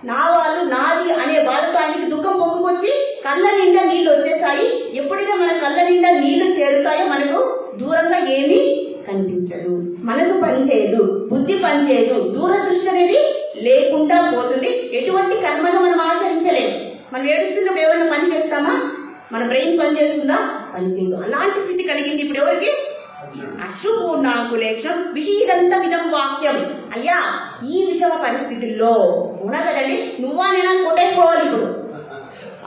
నా వాళ్ళు నాది అనే బాధతో ఆయనకి దుఃఖం పొంగుకొచ్చి కళ్ళ నిండా నీళ్లు వచ్చేసాయి. ఎప్పుడైతే మన కళ్ళ నిండా నీళ్లు చేరుతాయో మనకు దూరంగా ఏమీ కనిపించదు, మనసు పనిచేయదు, బుద్ధి పనిచేయదు, దూరదృష్టి అనేది లేకుండా పోతుంది. ఎటువంటి కర్మను మనం ఆచరించలేము. మనం ఏడుస్తున్నప్పుడు ఏమైనా పని చేస్తామా? మన బ్రెయిన్ పని చేస్తుందా? పని చేయదు. అలాంటి స్థితి కలిగింది ఇప్పుడు ఎవరికి? అశ్రుపూర్ణాకులేక్షం విషీదంతమిదం వాక్యం. అయ్యా ఈ విషమ పరిస్థితుల్లో, అవునా కదండి, నువ్వా నేనా కొట్టేసుకోవాలి ఇప్పుడు,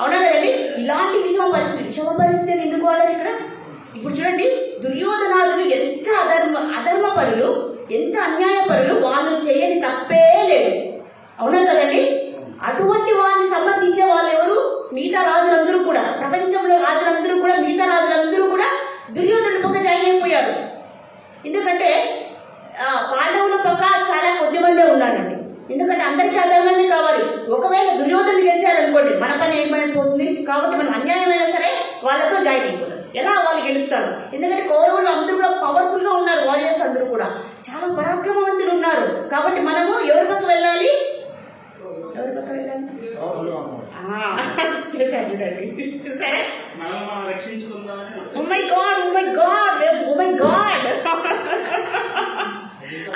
అవునా కదండి? ఇలాంటి విషమ పరిస్థితి ఎందుకు వాడారు ఇక్కడ? ఇప్పుడు చూడండి, దుర్యోధనాదులు ఎంత అధర్మపరులు, ఎంత అన్యాయపరులు, వాళ్ళు చేయని తప్పే లేదు, అవునా కదండి? అటువంటి వారిని సమర్థించే వాళ్ళు ఎవరు? మిగతా రాజులందరూ కూడా, ప్రపంచంలో రాజులందరూ కూడా, మిగతా రాజులందరూ కూడా దుర్యోధనుడి పక్క జాయిన్ అయిపోయారు. ఎందుకంటే పాండవుల పక్క చాలా కొద్ది మందే ఉన్నారండి. ఎందుకంటే అందరికీ అధర్మమే కావాలి. ఒకవేళ దుర్యోధనుడు గెలిచారనుకోండి మన పని ఏమైపోతుంది. కాబట్టి మనం అన్యాయమైనా సరే వాళ్ళతో జాయిన్ అయిపోతారు. ఎలా వాళ్ళు గెలుస్తారు? ఎందుకంటే కౌరవులు అందరూ కూడా పవర్ఫుల్ గా ఉన్నారు, వారియర్స్ అందరూ కూడా చాలా పరాక్రమవంతులు ఉన్నారు. కాబట్టి మనము ఎవరి పక్క వెళ్ళాలి? చేశారు చూడండి, చూసారా?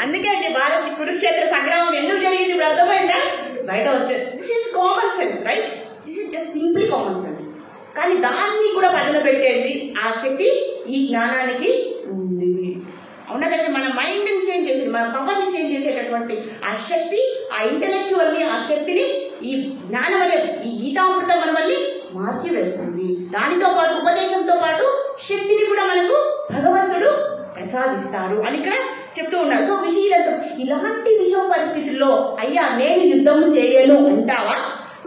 అందుకే అండి భారత్ కురుక్షేత్ర సంగ్రామం ఎందుకు జరిగింది ఇప్పుడు అర్థమైందా? బయట వచ్చేది. This is common sense, right? This is just simply common sense. కానీ దాన్ని కూడా పదన పెట్టేది ఆ శక్తి ఈ జ్ఞానానికి ఉంది, అవునా కదండి? మన మైండ్ని చేంజ్ చేసేది, మన పవర్ని చేంజ్ చేసేటటువంటి ఆ శక్తి, ఆ ఇంటెలెక్చువల్ని, ఆ శక్తిని ఈ జ్ఞానం వల్ల, ఈ గీతామృతం మన వల్ల మార్చి వేస్తుంది. దానితో పాటు ఉపదేశంతో పాటు శక్తిని కూడా మనకు భగవంతుడు ప్రసాదిస్తారు అని ఇక్కడ చెప్తూ ఉన్నారు. సో విషీలంతో ఇలాంటి విషమ పరిస్థితుల్లో అయ్యా నేను యుద్ధం చేయను అంటావా?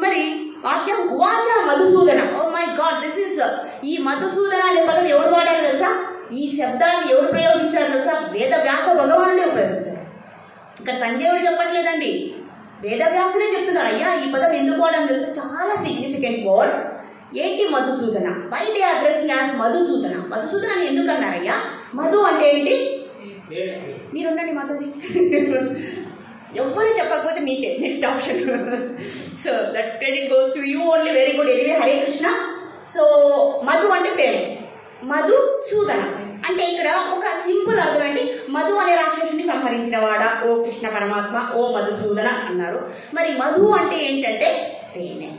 మరి వాక్యం ఉవాచ Madhusudana. Oh my god, this is ఈ మధుసూదన అనే పదం ఎవరు వాడారు తెలుసా? ఈ శబ్దాన్ని ఎవరు ప్రయోగించారు తెలుసా? వేదవ్యాస భగవానుడే ఉపయోగించారు. ఇక్కడ సంజయుడు చెప్పట్లేదండి, వేదవ్యాసులే చెప్తున్నారు. అయ్యా ఈ పదం ఎందుకు వాడడం తెలుసా? చాలా సిగ్నిఫికెంట్ వర్డ్. ఏంటి Madhusudana? Why they addressing as Madhusudana? Madhusudana అని ఎందుకు అన్నారయ్యా? మధు అంటే ఏంటి? మీరుండండి మాతాజీ, ఎవరు చెప్పకపోతే మీకే next option. So that credit goes to you only. Very good. Anyway Hare Krishna. So Madhu అంటే తేనె, మధు సూదన అంటే ఇక్కడ ఒక సింపుల్ అర్థం ఏంటి? మధు అనే రాక్షసుని సంహరించిన వాడా ఓ కృష్ణ పరమాత్మ, ఓ మధుసూదన అన్నారు. మరి మధు అంటే ఏంటంటే తేనె.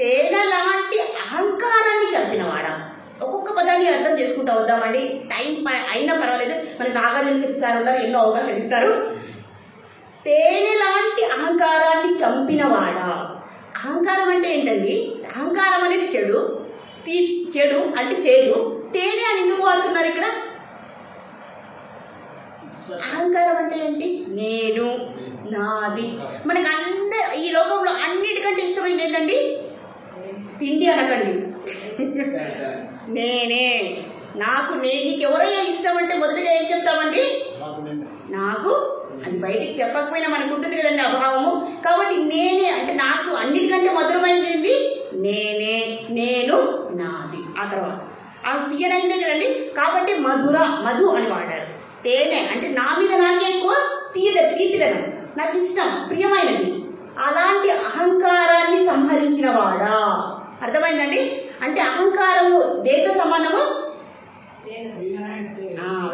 తేనె లాంటి అహంకారాన్ని చంపినవాడా. ఒక్కొక్క పదాన్ని అర్థం చేసుకుంటూ వద్దామండి, టైం అయినా పర్వాలేదు. మనకి నాగార్జున సార్ ఉన్నారు, ఎన్నో అవకాశాలు ఇస్తారు. తేనె లాంటి అహంకారాన్ని చంపినవాడా. అహంకారం అంటే ఏంటండి? అహంకారం అనేది చెడు, చెడు అంటే చేదు. తేనె అని ఎందుకు వాడుతున్నారు ఇక్కడ? అహంకారం అంటే ఏంటి? నేను, నాది. మనకు ఈ లోకంలో అన్నిటికంటే ఇష్టమైంది ఏంటండి? తిండి అనకండి, నేనే, నాకు, నీకు ఎవరైనా ఇష్టం అంటే మొదటిగా ఏం చెప్తామండి? నాకు. అది బయటికి చెప్పకపోయినా మనకు ఉంటుంది కదండి అభావము. కాబట్టి నేనే అంటే నాకు అన్నిటికంటే మధురమైనది ఏంటి? నేనే, నేను, నాది. ఆ తర్వాత తీయనైందే కదండి. కాబట్టి మధు అని వాడారు. తేనె అంటే నా మీద నాకే ఎక్కువ తీపిదనం, నాకు ఇష్టం, ప్రియమైనది. అలాంటి అహంకారాన్ని సంహరించిన వాడా. అర్థమైందండి? అంటే అహంకారము దేంతో సమానము?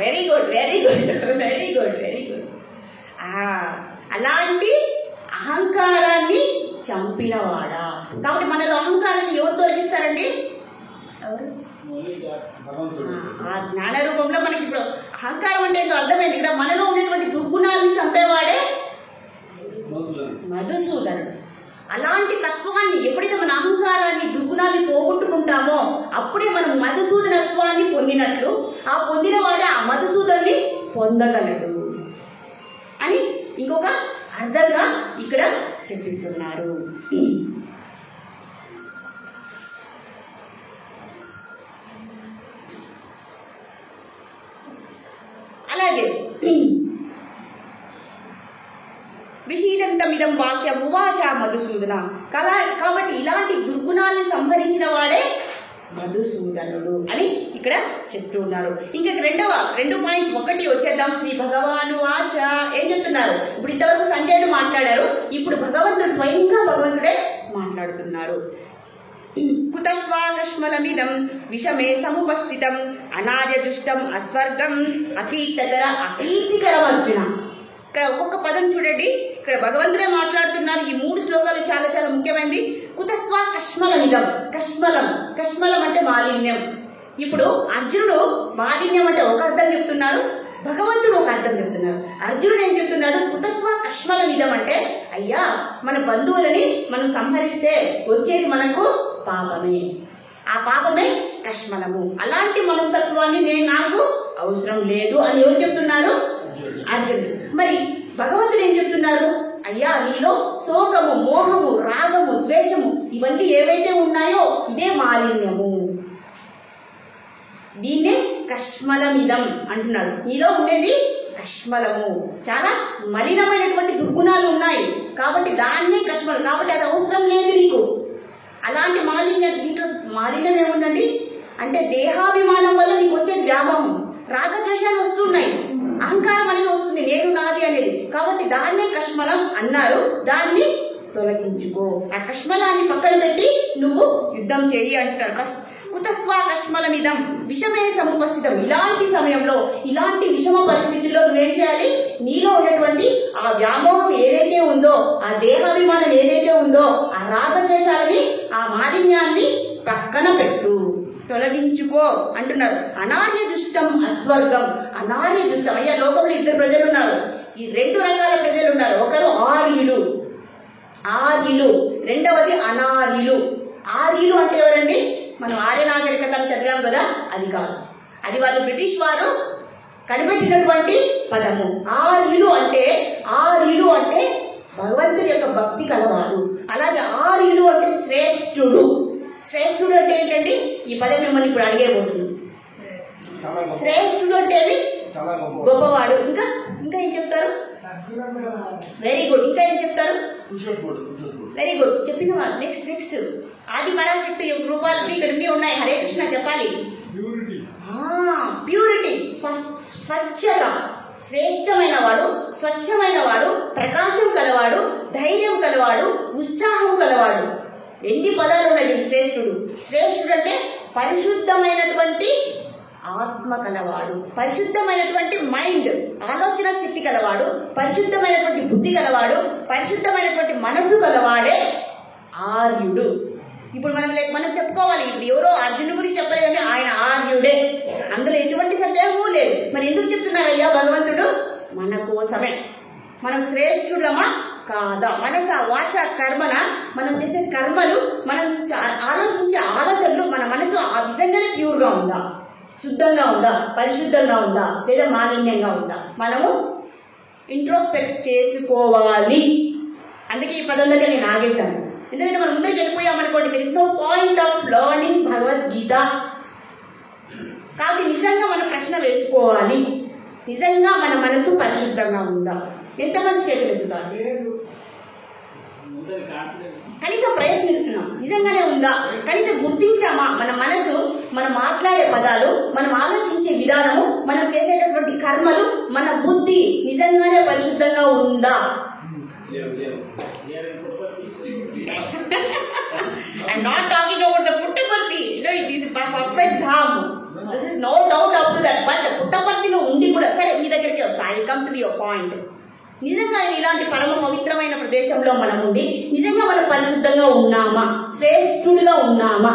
Very good, very good, very good, very good. అలాంటి అహంకారాన్ని చంపినవాడా. కాబట్టి మనలో అహంకారాన్ని ఎవరు తొలగిస్తారండి? ఎవరు? ఆ జ్ఞాన రూపంలో మనకి ఇప్పుడు అహంకారం అంటే ఏంటో అర్థమైంది కదా. మనలో ఉన్నటువంటి దుర్గుణాలను చంపేవాడే మధుసూదనుడు. అలాంటి తత్వాన్ని ఎప్పుడైతే మన అహంకారాన్ని, దుర్గుణాన్ని పోగొట్టుకుంటామో అప్పుడే మనం మధుసూదనత్వాన్ని పొందినట్లు. ఆ పొందినవాడే ఆ మధుసూదన్ని పొందగలడు అని ఇంకొక అర్థంగా ఇక్కడ చెప్పిస్తున్నారు. అలాగే విషీదంతమిదం వాక్యం ఉవాచ మధుసూదన. కాబట్టి ఇలాంటి దుర్గుణాలను సంహరించిన వాడే మధుసూదనుడు అని ఇక్కడ చెప్తూ ఉన్నారు. ఇంకా 2.1 వచ్చేద్దాం. శ్రీ భగవాను వాచ ఏం చెప్తున్నారు? ఇప్పుడు ఇంతవరకు సంజయుడు మాట్లాడారు, ఇప్పుడు భగవంతుడు స్వయంగా భగవంతుడే మాట్లాడుతున్నారు. కుతస్వాకష్మలమిదం విషమే సముపస్థితం అనార్యదుష్టం అస్వర్గం అకీర్తికరం అర్జున. ఇక్కడ ఒక్కొక్క పదం చూడండి. ఇక్కడ భగవంతుడే మాట్లాడుతున్నారు. ఈ 3 శ్లోకాలు చాలా చాలా ముఖ్యమైనది. కుతస్వా కష్మలమిదం. కష్మలం అంటే మాలిన్యం. ఇప్పుడు అర్జునుడు మాలిన్యం అంటే ఒక అర్థం చెప్తున్నారు, భగవంతుడు ఒక అర్థం చెప్తున్నారు. అర్జునుడు ఏం చెప్తున్నాడు? కుతస్వా కష్మలమిదం అంటే అయ్యా మన బంధువులని మనం సంహరిస్తే వచ్చేది మనకు పాపమే. ఆ పాపమే కష్మలము. అలాంటి మనస్తత్వాన్ని నాకు అవసరం లేదు అని ఎవరు చెప్తున్నారు? అర్జునుడు. మరి భగవంతుడు ఏం చెప్తున్నారు? అయ్యా నీలో శోకము, మోహము, రాగము, ద్వేషము ఇవన్నీ ఏవైతే ఉన్నాయో ఇదే మాలిన్యము, దీన్నే కష్మలమిదం అంటున్నాడు. నీలో ఉండేది కష్మలము, చాలా మలినమైనటువంటి దుర్గుణాలు ఉన్నాయి. కాబట్టి దాన్నే కష్మలం, కాబట్టి అది అవసరం లేదు నీకు. అలాంటి మాలిన్యం ఏముందండి అంటే దేహాభిమానం వల్ల నీకు వచ్చే వ్యామోహం, రాగద్వేషాలు వస్తున్నాయి, అహంకారం అనేది వస్తుంది, నేను నాది అనేది. కాబట్టి దాన్నే కష్మలం అన్నారు. దాన్ని తొలగించుకో. ఆ కష్మలాన్ని పక్కన పెట్టి నువ్వు యుద్ధం చేయి అంటారు. కుతస్వా కష్మలమిదం విషమే సముపస్థితం. ఇలాంటి సమయంలో, ఇలాంటి విషమ పరిస్థితుల్లో నువ్వేం చేయాలి? నీలో ఉన్నటువంటి ఆ వ్యామోహం ఏదైతే ఉందో, ఆ దేహాభిమానం ఏదైతే ఉందో, ఆ రాగద్వేషాలని, ఆ మాలిన్యాన్ని పక్కన పెట్టు, తొలగించుకో అంటున్నారు. అనార్య దుష్టం అస్వర్గం. అనార్య దుష్టం. అయ్యా లోకంలో 2 ప్రజలు ఉన్నారు. ఈ 2 రకాల ప్రజలు ఉన్నారు. ఒకరు ఆర్యులు, రెండవది అనార్యులు. ఆర్యులు అంటే ఎవరండి? మనం ఆర్య నాగరికతను చదివాం కదా, అది కాదు. అది వాళ్ళు బ్రిటిష్ వారు కనిపెట్టినటువంటి పదము. ఆర్యులు అంటే భగవంతుడి యొక్క భక్తి కలవారు. అలాగే ఆర్యులు అంటే శ్రేష్ఠుడు. శ్రేష్ఠుడు అంటే ఏంటండి? ఈ పదం మిమ్మల్ని ఇప్పుడు అడిగేపోతుంది. శ్రేష్ఠుడు అంటే గొప్పవాడు. ఇంకా ఏం చెప్తారు? Very good. ఇంకా ఏం చెప్తారు? వెరీ గుడ్, చెప్పిన వాళ్ళు. నెక్స్ట్ ఆది పరాశక్తి రూపాలు ఇక్కడ ఉన్నాయి. హరే కృష్ణ చెప్పాలి. ప్యూరిటీ, స్వచ్ఛత, శ్రేష్టమైన వాడు, స్వచ్ఛమైన వాడు, ప్రకాశం కలవాడు, ధైర్యం కలవాడు, ఉత్సాహం కలవాడు. ఎన్ని పదాలు ఉన్నాయి శ్రేష్ఠుడు అంటే పరిశుద్ధమైనటువంటి ఆత్మ కలవాడు, పరిశుద్ధమైనటువంటి మైండ్, ఆలోచన శక్తి కలవాడు, పరిశుద్ధమైనటువంటి బుద్ధి కలవాడు, పరిశుద్ధమైనటువంటి మనసు కలవాడే ఆర్యుడు. ఇప్పుడు మనం చెప్పుకోవాలి. ఇప్పుడు ఎవరో అర్జునుడి గురించి చెప్పలేదంటే ఆయన ఆర్యుడే, అందులో ఎటువంటి సందేహము లేదు. మరి ఎందుకు చెప్తున్నారయ్యా భగవంతుడు? మన కోసమే. మనం శ్రేష్ఠులమా కాదా? మనస వాచ కర్మన మనం చేసే కర్మలు, మనం ఆలోచించే ఆలోచనలు మన మనసు నిజంగానే ప్యూర్గా ఉందా, శుద్ధంగా ఉందా, పరిశుద్ధంగా ఉందా, లేదా మాలిన్యంగా ఉందా? మనము ఇంట్రోస్పెక్ట్ చేసుకోవాలి. అందుకే ఈ పదం దగ్గర నేను ఆగేశాను. ఎందుకంటే మనం ముందరికి వెళ్ళిపోయామనుకోండి, there is no point of learning Bhagavad Gita. కాబట్టి నిజంగా మనం ప్రశ్న వేసుకోవాలి, నిజంగా మన మనసు పరిశుద్ధంగా ఉందా? ఎంతమంది చేతులు ఎత్తుతారు? కనీసం ప్రయత్నిస్తున్నాం, నిజంగానే ఉందా? కనీసం గుర్తించామా మన మనసు, మనం మాట్లాడే పదాలు, మనం ఆలోచించే విధానము, మనం చేసేటటువంటి కర్మలు, మన బుద్ధి నిజంగానే పరిశుద్ధంగా ఉందా? I'm not talking about the Puttaparthi. It is a perfect dham. This is no doubt up to that. But పుట్టపర్తిలో ఉండి కూడా సరే మీ దగ్గరికి వస్తా. I come to your point. నిజంగా ఇలాంటి పరమ పవిత్రమైన ప్రదేశంలో మనం ఉండి నిజంగా మనం పరిశుద్ధంగా ఉన్నామా, శ్రేష్ఠుడిగా ఉన్నామా?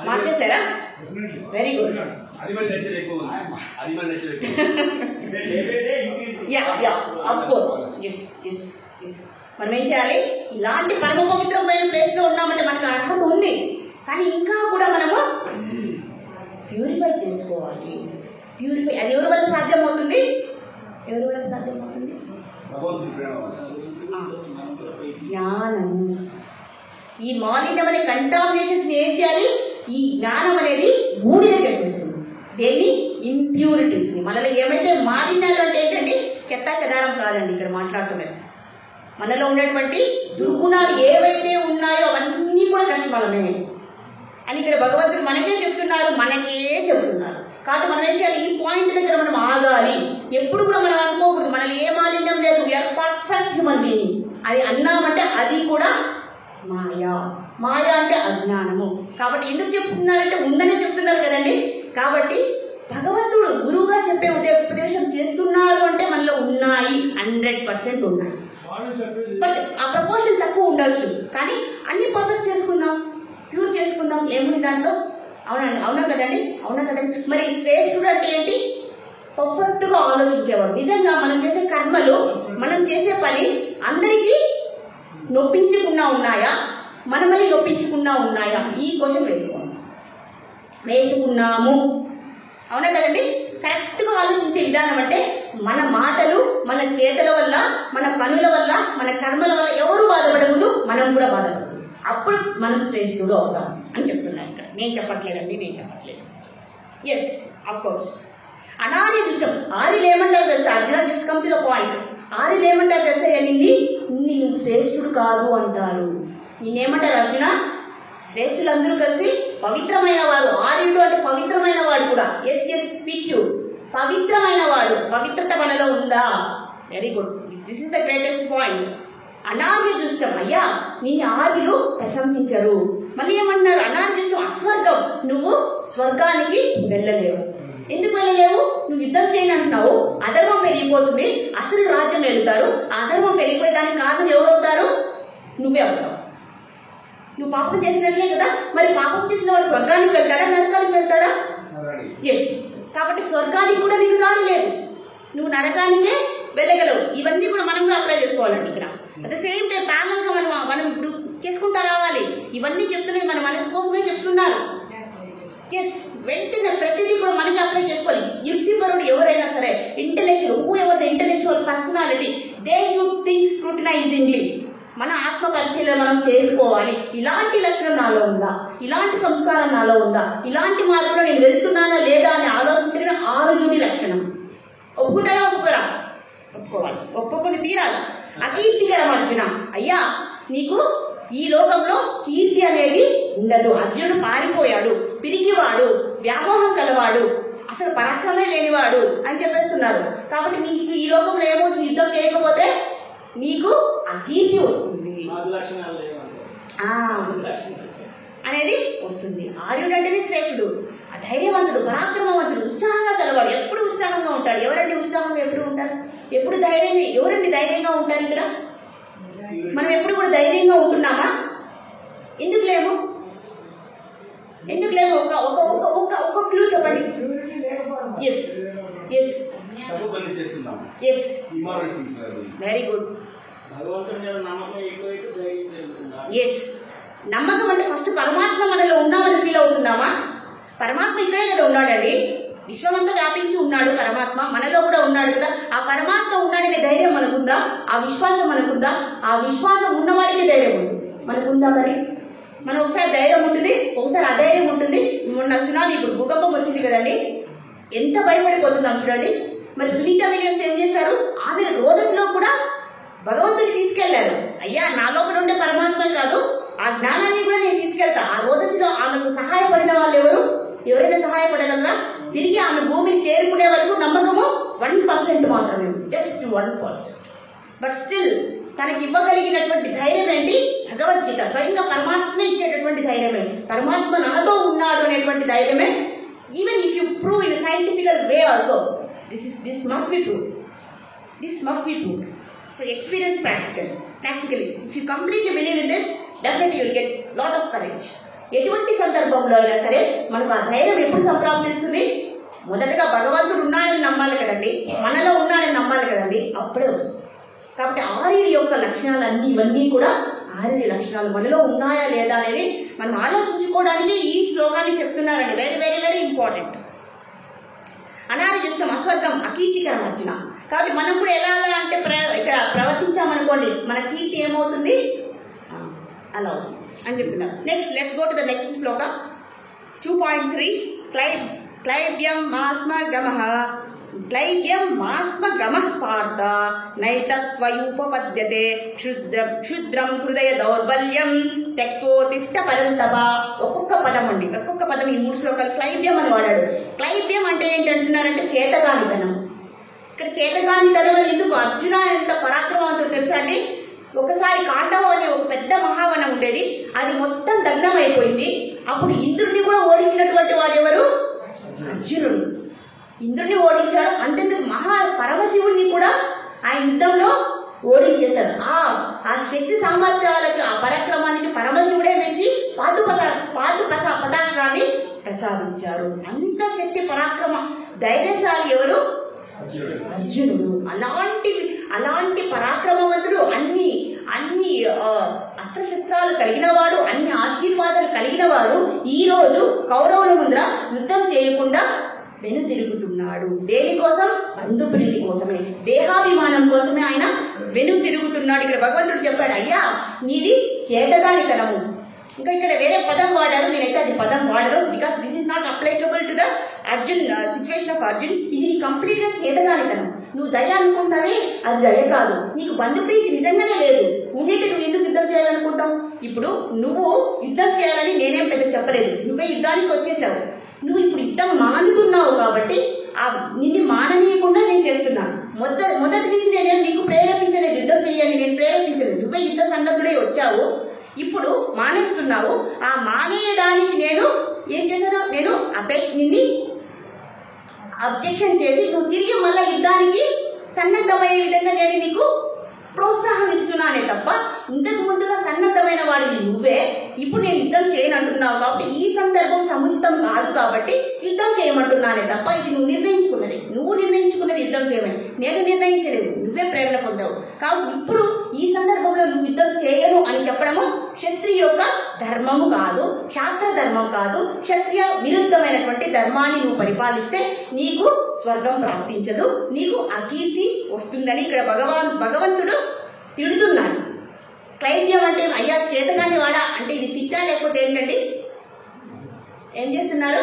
మార్చేసారా? Very good. మనం ఏం చేయాలి? ఇలాంటి పరమ పవిత్రమైన ప్లేస్ లో ఉన్నామంటే మనకు అర్హత ఉంది, కానీ ఇంకా కూడా మనము ప్యూరిఫై చేసుకోవాలి. ప్యూరిఫై అది ఎవరి వల్ల సాధ్యమవుతుంది? ఎవరి వల్ల సాధ్యమవుతుంది? జ్ఞానము. ఈ మాలిన్యం అనే కంటామినేషన్స్ ఏం చేయాలి? ఈ జ్ఞానం అనేది బూడిద చేసేస్తుంది. దేన్ని? ఇంప్యూరిటీస్ ని. మనలో ఏమైతే మాలిన్యాలు అంటే ఏంటండి? చెత్త చెదారం కాదండి ఇక్కడ మాట్లాడుతున్నది. మనలో ఉన్నటువంటి దుర్గుణాలు ఏవైతే ఉన్నాయో అవన్నీ కూడా కష్టమలమే అని ఇక్కడ భగవంతుడు మనకే చెప్తున్నారు. కాబట్టి మనం ఏం చేయాలి? ఈ పాయింట్ దగ్గర మనం ఆగాలి. ఎప్పుడు కూడా మనం అనుకోకూడదు మనలో ఏ మాలిన్యం లేదు, వీఆర్ పర్ఫెక్ట్ హ్యూమన్ బీయింగ్. అది అన్నామంటే అది కూడా మాయా. మాయా అంటే అజ్ఞానము. కాబట్టి ఎందుకు చెప్తున్నారంటే ఉందని చెప్తున్నారు కదండి. కాబట్టి భగవంతుడు గురువుగా చెప్పే ఉపదేశం చేస్తున్నారు అంటే మనలో ఉన్నాయి, 100% ఉన్నాయి. బట్ ఆ ప్రపోర్షన్ తక్కువ ఉండొచ్చు, కానీ అన్ని పర్ఫెక్ట్ చేసుకుందాం, ప్యూర్ చేసుకుందాం. ఏముంది దాంట్లో? అవునండి, అవునా కదండి, అవునా కదండి. మరి శ్రేష్ఠుడు అంటే ఏంటి? పర్ఫెక్ట్గా ఆలోచించేవాడు. నిజంగా మనం చేసే కర్మలు, మనం చేసే పని అందరికీ నొప్పించకుండా ఉన్నాయా, మనమని నొప్పించకుండా ఉన్నాయా? ఈ క్వశ్చన్ వేసుకున్నాము. అవునా కదండి. కరెక్ట్గా ఆలోచించే విధానం అంటే మన మాటలు, మన చేతల వల్ల, మన పనుల వల్ల, మన కర్మల వల్ల ఎవరు బాధపడకూడదు, మనం కూడా బాధపడదు. అప్పుడు మనం శ్రేష్ఠుడు అవుతాం అని చెప్తున్నాను ఇక్కడ. నేను చెప్పట్లేదండి. Yes, of course. అనాది దృష్టం. ఆర్యులు ఏమంటారు తెలుసా? Arjuna just come to the point. ఆర్యులు ఏమంటారు తెలుసా? నువ్వు శ్రేష్ఠుడు కాదు అంటారు. నిన్నేమంటారు అర్జున? శ్రేష్ఠులందరూ కలిసి పవిత్రమైన వారు. ఆర్యుడు అంటే పవిత్రమైన వాడు కూడా. ఎస్ పిక్యూ, పవిత్రమైన వాడు. పవిత్రత మనలో ఉందా? Very good. This is the greatest point. అనాది దృష్టం. అయ్యా నిన్ను ఆర్యులు ప్రశంసించరు. మళ్ళీ ఏమంటున్నారు? అనాది దృష్టం అస్వర్గం. నువ్వు స్వర్గానికి వెళ్ళలేవు. ఎందుకు వెళ్ళలేవు? నువ్వు యుద్ధం చేయని అంటున్నావు. అధర్మం పెరిగిపోతుంది, అసలు రాజ్యం వెళ్తారు. అధర్మం పెరిగిపోయేదానికి కారణం ఎవరవుతారు? నువ్వే అవుతావు. నువ్వు పాపం చేసినట్లే కదా. మరి పాపం చేసిన వాడు స్వర్గానికి వెళ్తాడా, నరకానికి వెళ్తాడా? ఎస్. కాబట్టి స్వర్గానికి కూడా నీకు దారి లేదు, నువ్వు నరకానికే వెళ్ళగలవు. ఇవన్నీ కూడా మనం కూడా అప్లై చేసుకోవాలండి ఇక్కడ. At the same time parallel గా మనం ఇప్పుడు చేసుకుంటా రావాలి. ఇవన్నీ చెప్తున్నది మన మనసు కోసమే చెప్తున్నారు. ఎస్, వెంటనే ప్రతిదీ కూడా మనకి అప్లై చేసుకోవాలి. యుక్తిపరుడు ఎవరైనా సరే, intellectual, whoever the intellectual personality, they should think scrutinizingly. మన ఆత్మ పరిశీలన మనం చేసుకోవాలి. ఇలాంటి లక్షణం నాలో ఉందా, ఇలాంటి సంస్కారం నాలో ఉందా, ఇలాంటి మార్పులో నేను వెళ్తున్నానా లేదా అని ఆలోచించడమే ఆరుయుడి లక్షణం. ఒప్పుకుంటారా? ఒప్పుకోరా? ఒప్పుకోవాలి, ఒప్పుకొని తీరాలి. అకీర్తికరం అర్జున. అయ్యా నీకు ఈ లోకంలో కీర్తి అనేది ఉండదు. అర్జునుడు పారిపోయాడు, పిరికివాడు, వ్యామోహం కలవాడు, అసలు పరాక్రమే లేనివాడు అని చెప్పేస్తున్నారు. కాబట్టి నీకు ఈ లోకంలో ఏమో యుద్ధం చేయకపోతే నీకు అకీర్తి వస్తుంది అనేది వస్తుంది. ఆర్యుడు అంటేనే శ్రేష్ఠుడు, ధైర్యవంతుడు, పరాక్రమవంతుడు, ఉత్సాహంగా కలవాడు. ఎప్పుడు ఉత్సాహంగా ఉంటాడు. ఎవరండి ఉత్సాహంగా ఎప్పుడు ఉంటారు? ఎప్పుడు ధైర్యంగా? ఎవరండి ధైర్యంగా ఉంటారు ఇక్కడ? మనం ఎప్పుడు కూడా ధైర్యంగా ఉంటున్నామా? ఎందుకు లేము? ఎందుకు లేవు? ఒక ఒక ఒక ఒక ఒక క్లూ చెప్పండి. ప్యూరిటీ లేకపోవడం. Yes yes yes, very good. భగవంతుడి మీద నమ్మకం ఎక్కువైతే ధైర్యం జరుగుతుందా? ఎస్. నమ్మకం అంటే ఫస్ట్ పరమాత్మ మనలో ఉన్నామని ఫీల్ అవుతున్నామా? పరమాత్మ ఇక్కడే కదా ఉన్నాడండి, విశ్వమంతా వ్యాపించి ఉన్నాడు పరమాత్మ, మనలో కూడా ఉన్నాడు కదా. ఆ పరమాత్మ ఉన్నాడనే ధైర్యం మనకుందా? ఆ విశ్వాసం మనకుందా? ఆ విశ్వాసం ఉన్నవాడికే ధైర్యం ఉంటుంది, మనకుందా? మరి మనం ఒకసారి ధైర్యం ఉంటుంది, ఒకసారి అధైర్యం ఉంటుంది. మొన్న సునామీ, ఇప్పుడు భూకంపం వచ్చింది కదండి, ఎంత భయపడిపోతున్నాం చూడండి. మరి సునీత విలియమ్స్ ఏం చేశారు? ఆమె రోజులో కూడా భగవంతుని తీసుకెళ్లారు. అయ్యా, నా లోపల ఉండే పరమాత్మ కాదు, ఆ జ్ఞానాన్ని కూడా నేను తీసుకెళ్తా. ఆ రోజులో ఆమెకు సహాయపడిన వాళ్ళు ఎవరు? ఎవరైనా సహాయపడగలరా? తిరిగి ఆమె భూమిని చేరుకునే వరకు నమ్మకము 1% మాత్రమే, జస్ట్ 1%. బట్ స్టిల్ తనకి ఇవ్వగలిగినటువంటి ధైర్యం ఏంటి? భగవద్గీత స్వయంగా పరమాత్మ ఇచ్చేటటువంటి ధైర్యమే, పరమాత్మ నాతో ఉన్నాడు అనేటువంటి ధైర్యమే. Even if you prove in scientifical way also, this must be prove, this must be prove. So experience practically if you completely believe in this, definitely you'll get lot of courage. ఎటువంటి సందర్భంలో అయినా సరే మనకు ఆ ధైర్యం ఎప్పుడు సంప్రాప్తిస్తుంది? మొదటగా భగవంతుడు ఉన్నాడని నమ్మాలి కదండి, మనలో ఉన్నాడని నమ్మాలి కదండి, అప్పుడే వస్తుంది. కాబట్టి 6 యొక్క లక్షణాలన్నీ, ఇవన్నీ కూడా 6 లక్షణాలు మనలో ఉన్నాయా లేదా అనేది మనం ఆలోచించుకోవడానికి ఈ శ్లోకాన్ని చెప్తున్నారండి. Very very very important. అనాదిష్టం అస్వర్గం అకీర్తికరం అర్జున. కాబట్టి మనం కూడా ఎలా అంటే ఇక్కడ ప్రవర్తించామనుకోండి, మన కీర్తి ఏమవుతుంది? అలా అవుతుంది అని చెప్తున్నారు. Next let's go to the next శ్లోక 2.3. క్లైబ్యం మాస్మ గమః, క్లైబ్యం మాస్మ గమః పార్థ నైతత్వయుపపద్యతే క్షుద్రం హృదయ దౌర్బల్యం తెక్కోతిష్ట పరంతప. ఒక్కొక్క పదం అండి, ఒక్కొక్క పదం ఈ 3 శ్లోకాలు క్లైబ్యం అని వాడాడు. క్లైబ్యం అంటే ఏంటంటున్నారంటే చేతగానితనం. ఇక్కడ చేతగానితనం అని ఎందుకు? అర్జున ఎంత పరాక్రమవంతుడు తెలుసా అండి. ఒకసారి కాండవం అనే ఒక పెద్ద మహావనం ఉండేది, అది మొత్తం దగ్ధమైపోయింది. అప్పుడు ఇంద్రుడిని కూడా ఓడించినటువంటి వాడు ఎవరు? అర్జునుడు. ఇంద్రుడిని ఓడించాడు. అంతేందుకు పరమశివుడిని కూడా ఆయన యుద్ధంలో ఓడించేశాడు. ఆ శక్తి సామర్థ్యాలకి, ఆ పరాక్రమానికి పరమశివుడే మెచ్చి పదాక్షరాన్ని ప్రసాదించారు. అంత శక్తి పరాక్రమ ధైర్యశాలి ఎవరు? అర్జునుడు. అలాంటి పరాక్రమవంతుడు, అన్ని అస్త్రశస్త్రాలు కలిగిన వాడు, అన్ని ఆశీర్వాదాలు కలిగిన వాడు ఈ రోజు కౌరవుల ముందర యుద్ధం చేయకుండా వెనుతిరుగుతున్నాడు. దేనికోసం? బంధుప్రీతి కోసమే, దేహాభిమానం కోసమే ఆయన వెనుతిరుగుతున్నాడు. ఇక్కడ భగవంతుడు చెప్పాడు, అయ్యా నీది చేతగానితనము. ఇంకా ఇక్కడ వేరే పదం వాడారు, నేనైతే అది పదం వాడరు, because this is not applicable to the Arjun situation of Arjun. ఇది కంప్లీట్ గా చేతగానితనం. నువ్వు దయ అనుకుంటావే, అది దయ కాదు. నీకు బంధుప్రీతి నిజంగానే లేదు, ఉన్నట్టు నువ్వు ఎందుకు యుద్ధం చేయాలనుకుంటావు? ఇప్పుడు నువ్వు యుద్ధం చేయాలని నేనేం పెద్ద చెప్పలేదు, నువ్వే యుద్ధానికి వచ్చేసావు. నువ్వు ఇప్పుడు యుద్ధం మానుతున్నావు కాబట్టి నిన్ను మాననీయకుండా నేను చేస్తున్నాను. మొదటి నుంచి నేనేం నీకు ప్రేరేపించలేదు, యుద్ధం చేయాలని నేను ప్రేరేపించలేదు. నువ్వే యుద్ధ సన్నద్ధుడై వచ్చావు, ఇప్పుడు మానేస్తున్నావు. ఆ మానేయడానికి నేను ఏం చేశాను? నేను నిన్ను అబ్జెక్షన్ చేసి నువ్వు తిరిగి మళ్ళీ యుద్ధానికి సన్నద్ధమయ్యే విధంగా నేను నీకు ప్రోత్సాహం ఇస్తున్నానే తప్ప, ఇంతకు ముందుగా సన్నద్ధమైన వాడిని నువ్వే, ఇప్పుడు నేను యుద్ధం చేయనంటున్నావు. కాబట్టి ఈ సందర్భం సముచితం కాదు కాబట్టి యుద్ధం చేయమంటున్నానే తప్ప, ఇది నువ్వు నిర్ణయించుకున్నది యుద్ధం చేయమని నేను నిర్ణయించలేదు, నువ్వే ప్రేరణ పొందావు. కాబట్టి ఇప్పుడు ఈ సందర్భంలో నువ్వు యుద్ధం చేయను అని చెప్పడము క్షత్రియ యొక్క ధర్మము కాదు, శాస్త్ర ధర్మం కాదు. క్షత్రియ విరుద్ధమైనటువంటి ధర్మాన్ని నువ్వు పరిపాలిస్తే నీకు స్వర్గం ప్రాప్తించదు, నీకు అకీర్తి వస్తుందని ఇక్కడ భగవంతుడు తిడుతున్నాడు. క్లైబ్యం అంటే అయ్యా చేతగాని వాడా అంటే ఇది తిట్టా లేకపోతే ఏంటండి? ఏం చేస్తున్నారు?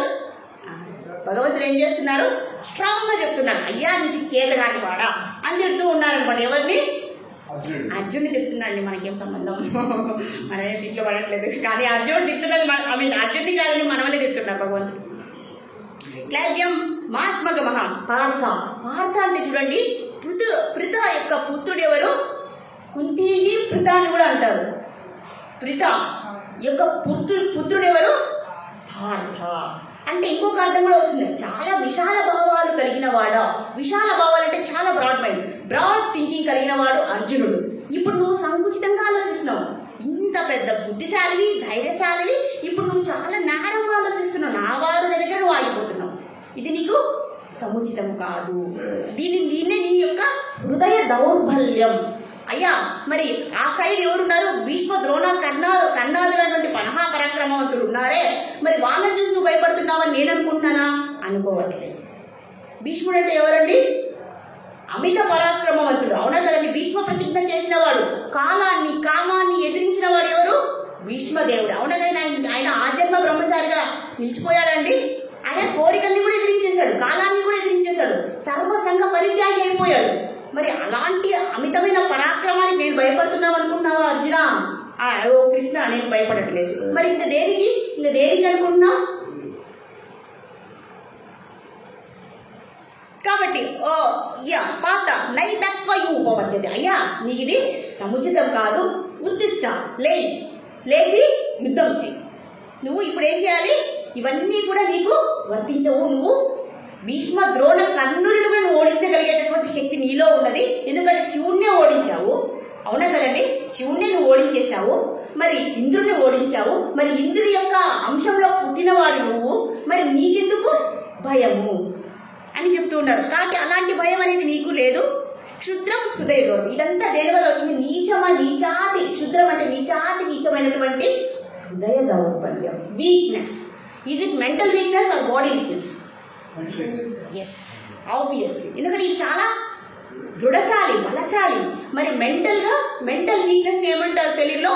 భగవంతుడు ఏం చేస్తున్నారు? స్ట్రాంగ్ గా చెప్తున్నారు, అయ్యా నీకు చేతగాని వాడా అని తిడుతూ ఉన్నారు అనమాట. ఎవరిని? అర్జునుడు తిడుతున్నాడు. మనకేం సంబంధం, మనమే తిట్లు పడట్లేదు, కానీ అర్జునుడు తిడుతున్నది అర్జునుడి కాదని మనమలే తిడుతున్నారు భగవంతుడు. క్లైబ్యం మాస్మగ మహా పార్థ అంటే చూడండి, పృథ యొక్క పుత్రుడు ఎవరు? కుంతిని పృథ అని కూడా అంటారు. పృథ యొక్క పుత్రుడు ఎవరు? పార్థ అంటే ఇంకొక అర్థం కూడా వస్తుంది, చాలా విశాల భావాలు కలిగిన వాడా. విశాల భావాలు అంటే చాలా బ్రాడ్ థింకింగ్ కలిగిన వాడు అర్జునుడు. ఇప్పుడు నువ్వు సంకుచితంగా ఆలోచిస్తున్నావు, ఇంత పెద్ద బుద్ధిశాలివి, ధైర్యశాలివి, ఇప్పుడు నువ్వు చాలా నేరంగా ఆలోచిస్తున్నావు. సముచితం కాదు. దీన్నే నీ యొక్క హృదయ దౌర్బల్యం. అయ్యా మరి ఆ సైడ్ ఎవరున్నారు? భీష్మ ద్రోణ కర్ణాదులటువంటి పరాక్రమవంతులు ఉన్నారే, మరి వాళ్ళని చూసి నువ్వు భయపడుతున్నావని నేను అనుకుంటున్నానా? అనుకోవట్లేదు. భీష్ముడు అంటే ఎవరండి? అమిత పరాక్రమవంతుడు, అవునా కదండి? భీష్మ ప్రతిజ్ఞ చేసిన వాడు, కామాన్ని ఎదిరించిన వాడు ఎవరు? భీష్మదేవుడు, అవునా కదా? ఆయన ఆజన్మ బ్రహ్మచారిగా నిలిచిపోయాడండి. ఆయన కోరికల్ని కూడా ఎదిరించేశాడు, కాలాన్ని కూడా ఎదిరించేశాడు, సర్వసంగ పరిత్యాగి అయిపోయాడు. మరి అలాంటి అమితమైన పరాక్రమానికి నేను భయపడుతున్నావు అనుకుంటున్నావా అర్జున? ఓ కృష్ణ, నేను భయపడట్లేదు. మరి ఇంకా దేనికి అనుకుంటున్నావు? కాబట్టి పాత నైతత్వయు ఉపపద్యత. అయ్యా నీకు ఇది సముచితం కాదు. ఉత్తిష్ట, లేచి యుద్ధం చేయి. నువ్వు ఇప్పుడు ఏం చేయాలి? ఇవన్నీ కూడా నీకు వర్తించవు. నువ్వు భీష్మ ద్రోణ కర్ణుడిని కూడా నువ్వు ఓడించగలిగేటటువంటి శక్తి నీలో ఉన్నది. ఎందుకంటే శివుణ్ణే ఓడించావు, అవునా కదండి? శివుణ్ణి నువ్వు ఓడించేశావు, మరి ఇంద్రుడిని ఓడించావు. మరి ఇంద్రుడి యొక్క అంశంలో పుట్టినవాడు నువ్వు, మరి నీకెందుకు భయము అని చెప్తూ ఉన్నారు. కాబట్టి అలాంటి భయం అనేది నీకు లేదు. క్షుద్రం హృదయ దౌర్బల్యం, ఇదంతా దేని వల్ల వచ్చింది? నీచాతి. క్షుద్రం అంటే నీచమైనటువంటి హృదయ దౌర్బల్యం, weakness. Is it mental weakness or body weakness? Yes, obviously. ఎందుకంటే ఇది చాలా దృఢశాలి, బలశాలి. మరి మెంటల్ వీక్నెస్ ఏమంటారు తెలుగులో?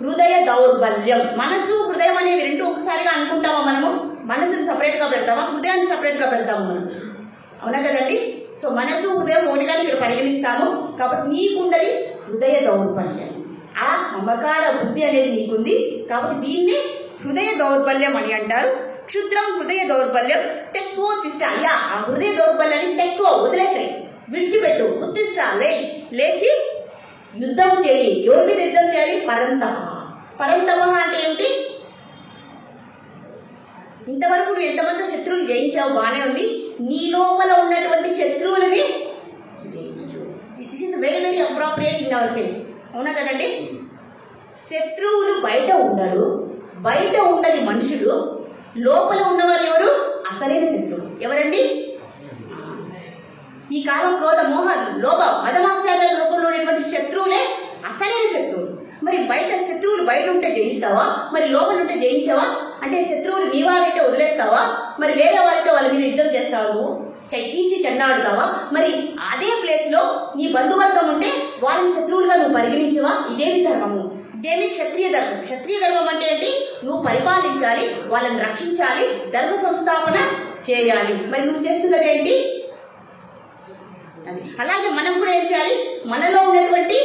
హృదయ దౌర్బల్యం. మనసు హృదయం అనేవి రెండు ఒకసారిగా అనుకుంటామా మనము? మనసుని సపరేట్గా పెడతామా, హృదయాన్ని సపరేట్గా పెడతాము మనం, అవునా కదండి? సో మనసు హృదయం ఒకటిగా ఇక్కడ పరిగణిస్తాము. కాబట్టి నీకుండది హృదయ దౌర్బల్యం, ఆ మమకార బుద్ధి అనేది నీకుంది. కాబట్టి దీన్ని హృదయ దౌర్బల్యం అని అంటారు. క్షుద్రం హృదయ దౌర్బల్యం తెక్వోత్తిష్ట. అయ్యా ఆ హృదయ దౌర్బల్యాన్ని తెక్వో, వదిలేసాయి, విడిచిపెట్టు. ఉత్తిష్ట, లేచి యుద్ధం చేయి. ఎవరి మీద యుద్ధం చేయాలి? పరంతమ అంటే ఏమిటి? ఇంతవరకు నువ్వు ఎంతమంది శత్రువులు జయించావు, బాగానే ఉంది. నీ లోపల ఉన్నటువంటి శత్రువులని జయించు. This is very very appropriate in our case, అవునా కదండి? శత్రువులు బయట ఉండరు, బయట ఉన్నది మనుషులు, లోపల ఉన్నవారు ఎవరు? అసలైన శత్రువులు. ఎవరండి? ఈ కామ క్రోధ మోహ లోభ మదమాత్సాల రూపంలో ఉన్నటువంటి శత్రువులే అసలైన శత్రువులు. మరి బయట శత్రువులు బయట ఉంటే జయిస్తావా? మరి లోపల ఉంటే జయించావా? అంటే శత్రువులు నీ వారైతే వదిలేస్తావా? మరి వేరే వారితో వాళ్ళ మీద యుద్ధం చేస్తావా? నువ్వు చీచి చెన్నాడుతావా? మరి అదే ప్లేస్ లో నీ బంధువర్గం ఉంటే వాళ్ళని శత్రువులుగా నువ్వు పరిగణించవా? ఇదేమి ధర్మము? ఇదేమి క్షత్రియ ధర్మం? క్షత్రియ ధర్మం అంటే ఏంటి? నువ్వు పరిపాలించాలి, వాళ్ళని రక్షించాలి, ధర్మ సంస్థాపన చేయాలి. మరి నువ్వు చేస్తున్నది ఏంటి? అది. అలాగే మనం కూడా ఏం చేయాలి? మనలో ఉన్నటువంటి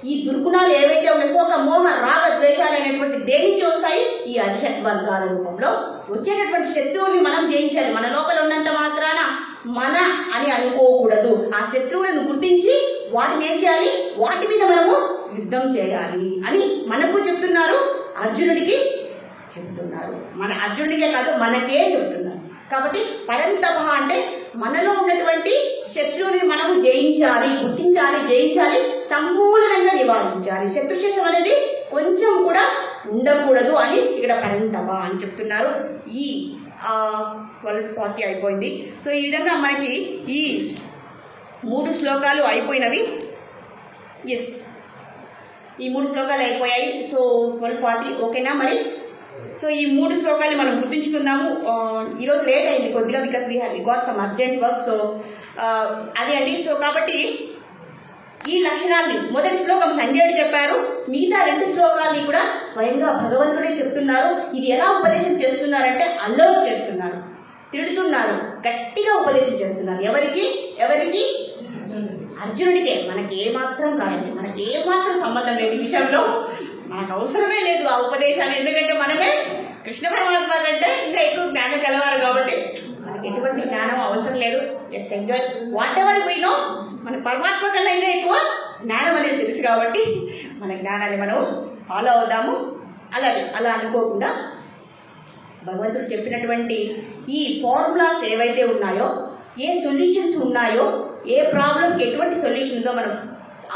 ఈ దుర్గుణాలు ఏవైతే ఉన్నాయో, శోక మోహ రాగ ద్వేషాలు అనేటువంటి దేని నుంచి వస్తాయి? ఈ అరిషట్ వర్గాల రూపంలో వచ్చేటటువంటి శత్రువుని మనం జయించాలి. మన లోపల ఉన్నంత మాత్రాన మన అని అనుకోకూడదు. ఆ శత్రువులను గుర్తించి వాటిని ఏం చేయాలి? వాటి మీద మనము యుద్ధం చేయాలి అని మనకు చెప్తున్నారు, అర్జునుడికి చెప్తున్నారు. మన అర్జునుడికే కాదు, మనకే చెప్తున్నారు. కాబట్టి పరంతప అంటే మనలో ఉన్నటువంటి శత్రువుని మనము జయించాలి, గుర్తించాలి, జయించాలి, సమూలంగా నివారించాలి. శత్రుశేషం అనేది కొంచెం కూడా ఉండకూడదు అని ఇక్కడ పరంతప అని చెప్తున్నారు. ఈ 12:40 అయిపోయింది. సో ఈ విధంగా మనకి ఈ 3 శ్లోకాలు అయిపోయినవి. ఎస్, ఈ 3 శ్లోకాలు అయిపోయాయి. సో 12:40 ఓకేనా? మరి సో ఈ 3 శ్లోకాలు మనం గుర్తుంచుకుందాము. ఈరోజు లేట్ అయింది కొద్దిగా, because we got some urgent work. So అదే అండి. సో కాబట్టి ఈ లక్షణాన్ని మొదటి శ్లోకం సంజయుడు చెప్పారు, మిగతా 2 శ్లోకాలని కూడా స్వయంగా భగవంతుడే చెప్తున్నారు. ఇది ఎలా ఉపదేశం చేస్తున్నారంటే అల్లౌట్ చేస్తున్నారు, తిడుతున్నారు, గట్టిగా ఉపదేశం చేస్తున్నారు. ఎవరికి? అర్జునుడికే. మనకి ఏమాత్రం కాదండి, మనకి ఏమాత్రం సంబంధం లేదు ఈ విషయంలో, మనకు అవసరమే లేదు ఆ ఉపదేశాలు. ఎందుకంటే మనమే కృష్ణ పరమాత్మ కంటే ఇంకా ఎక్కువ జ్ఞానం కలవారు కాబట్టి మనకి ఎటువంటి జ్ఞానం అవసరం లేదు. Let's enjoy what ever we know. మన పరమాత్మ కన్నా ఇంకా ఎక్కువ జ్ఞానం అనేది తెలుసు కాబట్టి మన జ్ఞానాన్ని మనం ఫాలో అవుదాము. అలాగే అలా అనుకోకుండా భగవంతుడు చెప్పినటువంటి ఈ ఫార్ములాస్ ఏవైతే ఉన్నాయో, ఏ సొల్యూషన్స్ ఉన్నాయో, ఏ ప్రాబ్లంకి ఎటువంటి సొల్యూషన్ ఉందో మనం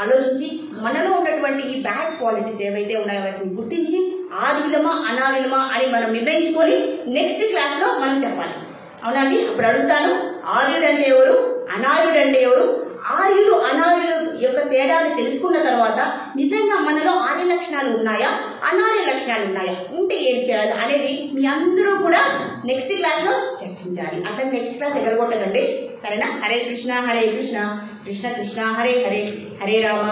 ఆలోచించి మనలో ఉన్నటువంటి ఈ బ్యాడ్ క్వాలిటీస్ ఏవైతే ఉన్నాయో వాటిని గుర్తించి ఆదిలమా అనాదిలమా అని మనం నిర్ణయించుకొని నెక్స్ట్ క్లాస్లో మనం చెప్పాలి. అవునండి. అప్పుడు అడుగుతాను, ఆర్యుడు అంటే ఎవరు, అనార్యుడు అంటే ఎవరు? ఆర్యులు అనార్యులు యొక్క తేడాలు తెలుసుకున్న తర్వాత నిజంగా మనలో ఆర్య లక్షణాలు ఉన్నాయా, అనార్య లక్షణాలు ఉన్నాయా, ఉంటే ఏం చేయాలి అనేది మీ అందరూ కూడా నెక్స్ట్ క్లాస్ లో చర్చించాలి. అట్లా నెక్స్ట్ క్లాస్ ఎగరగొట్టకండి, సరేనా? హరే కృష్ణ కృష్ణ కృష్ణ హరే హరే, హరే రామ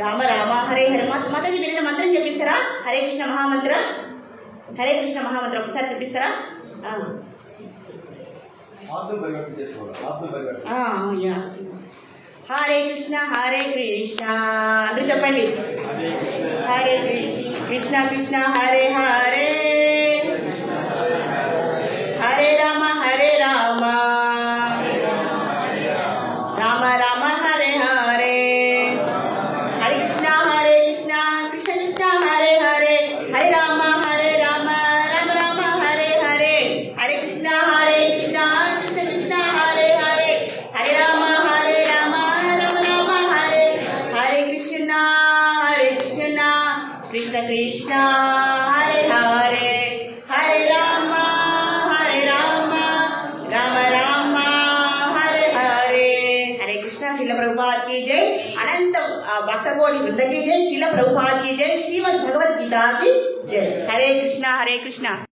రామ రామ హరే హరే. మాతాజీ విన్న మంత్రం చెప్పిస్తారా? హరే కృష్ణ మహామంత్రం, హరే కృష్ణ మహామంత్రం ఒకసారి చెప్పిస్తారా? హరే కృష్ణ అందరూ చెప్పండి. హరే కృష్ణ కృష్ణ హరే హరే, హరే రామ రామ రామ హరే హరే. హరే కృష్ణ కృష్ణ కృష్ణ హరే హరే, హరే రామ రామ రామ హరే హరే. హరే కృష్ణ కృష్ణ కృష్ణ హరే హరే, హరే రామ రామ రామ హరే. హరే కృష్ణ కృష్ణ కృష్ణ హరే హరే, హరే రామ రామ రామ హరే హరే. హరే కృష్ణ. శ్రీల ప్రభుపాద్ की जय, अनंत भक्तकोटि वृंद की जय, శ్రీల ప్రభుపాద్ की जय, श्रीमद् भगवद गीता की जय. हरे कृष्णा.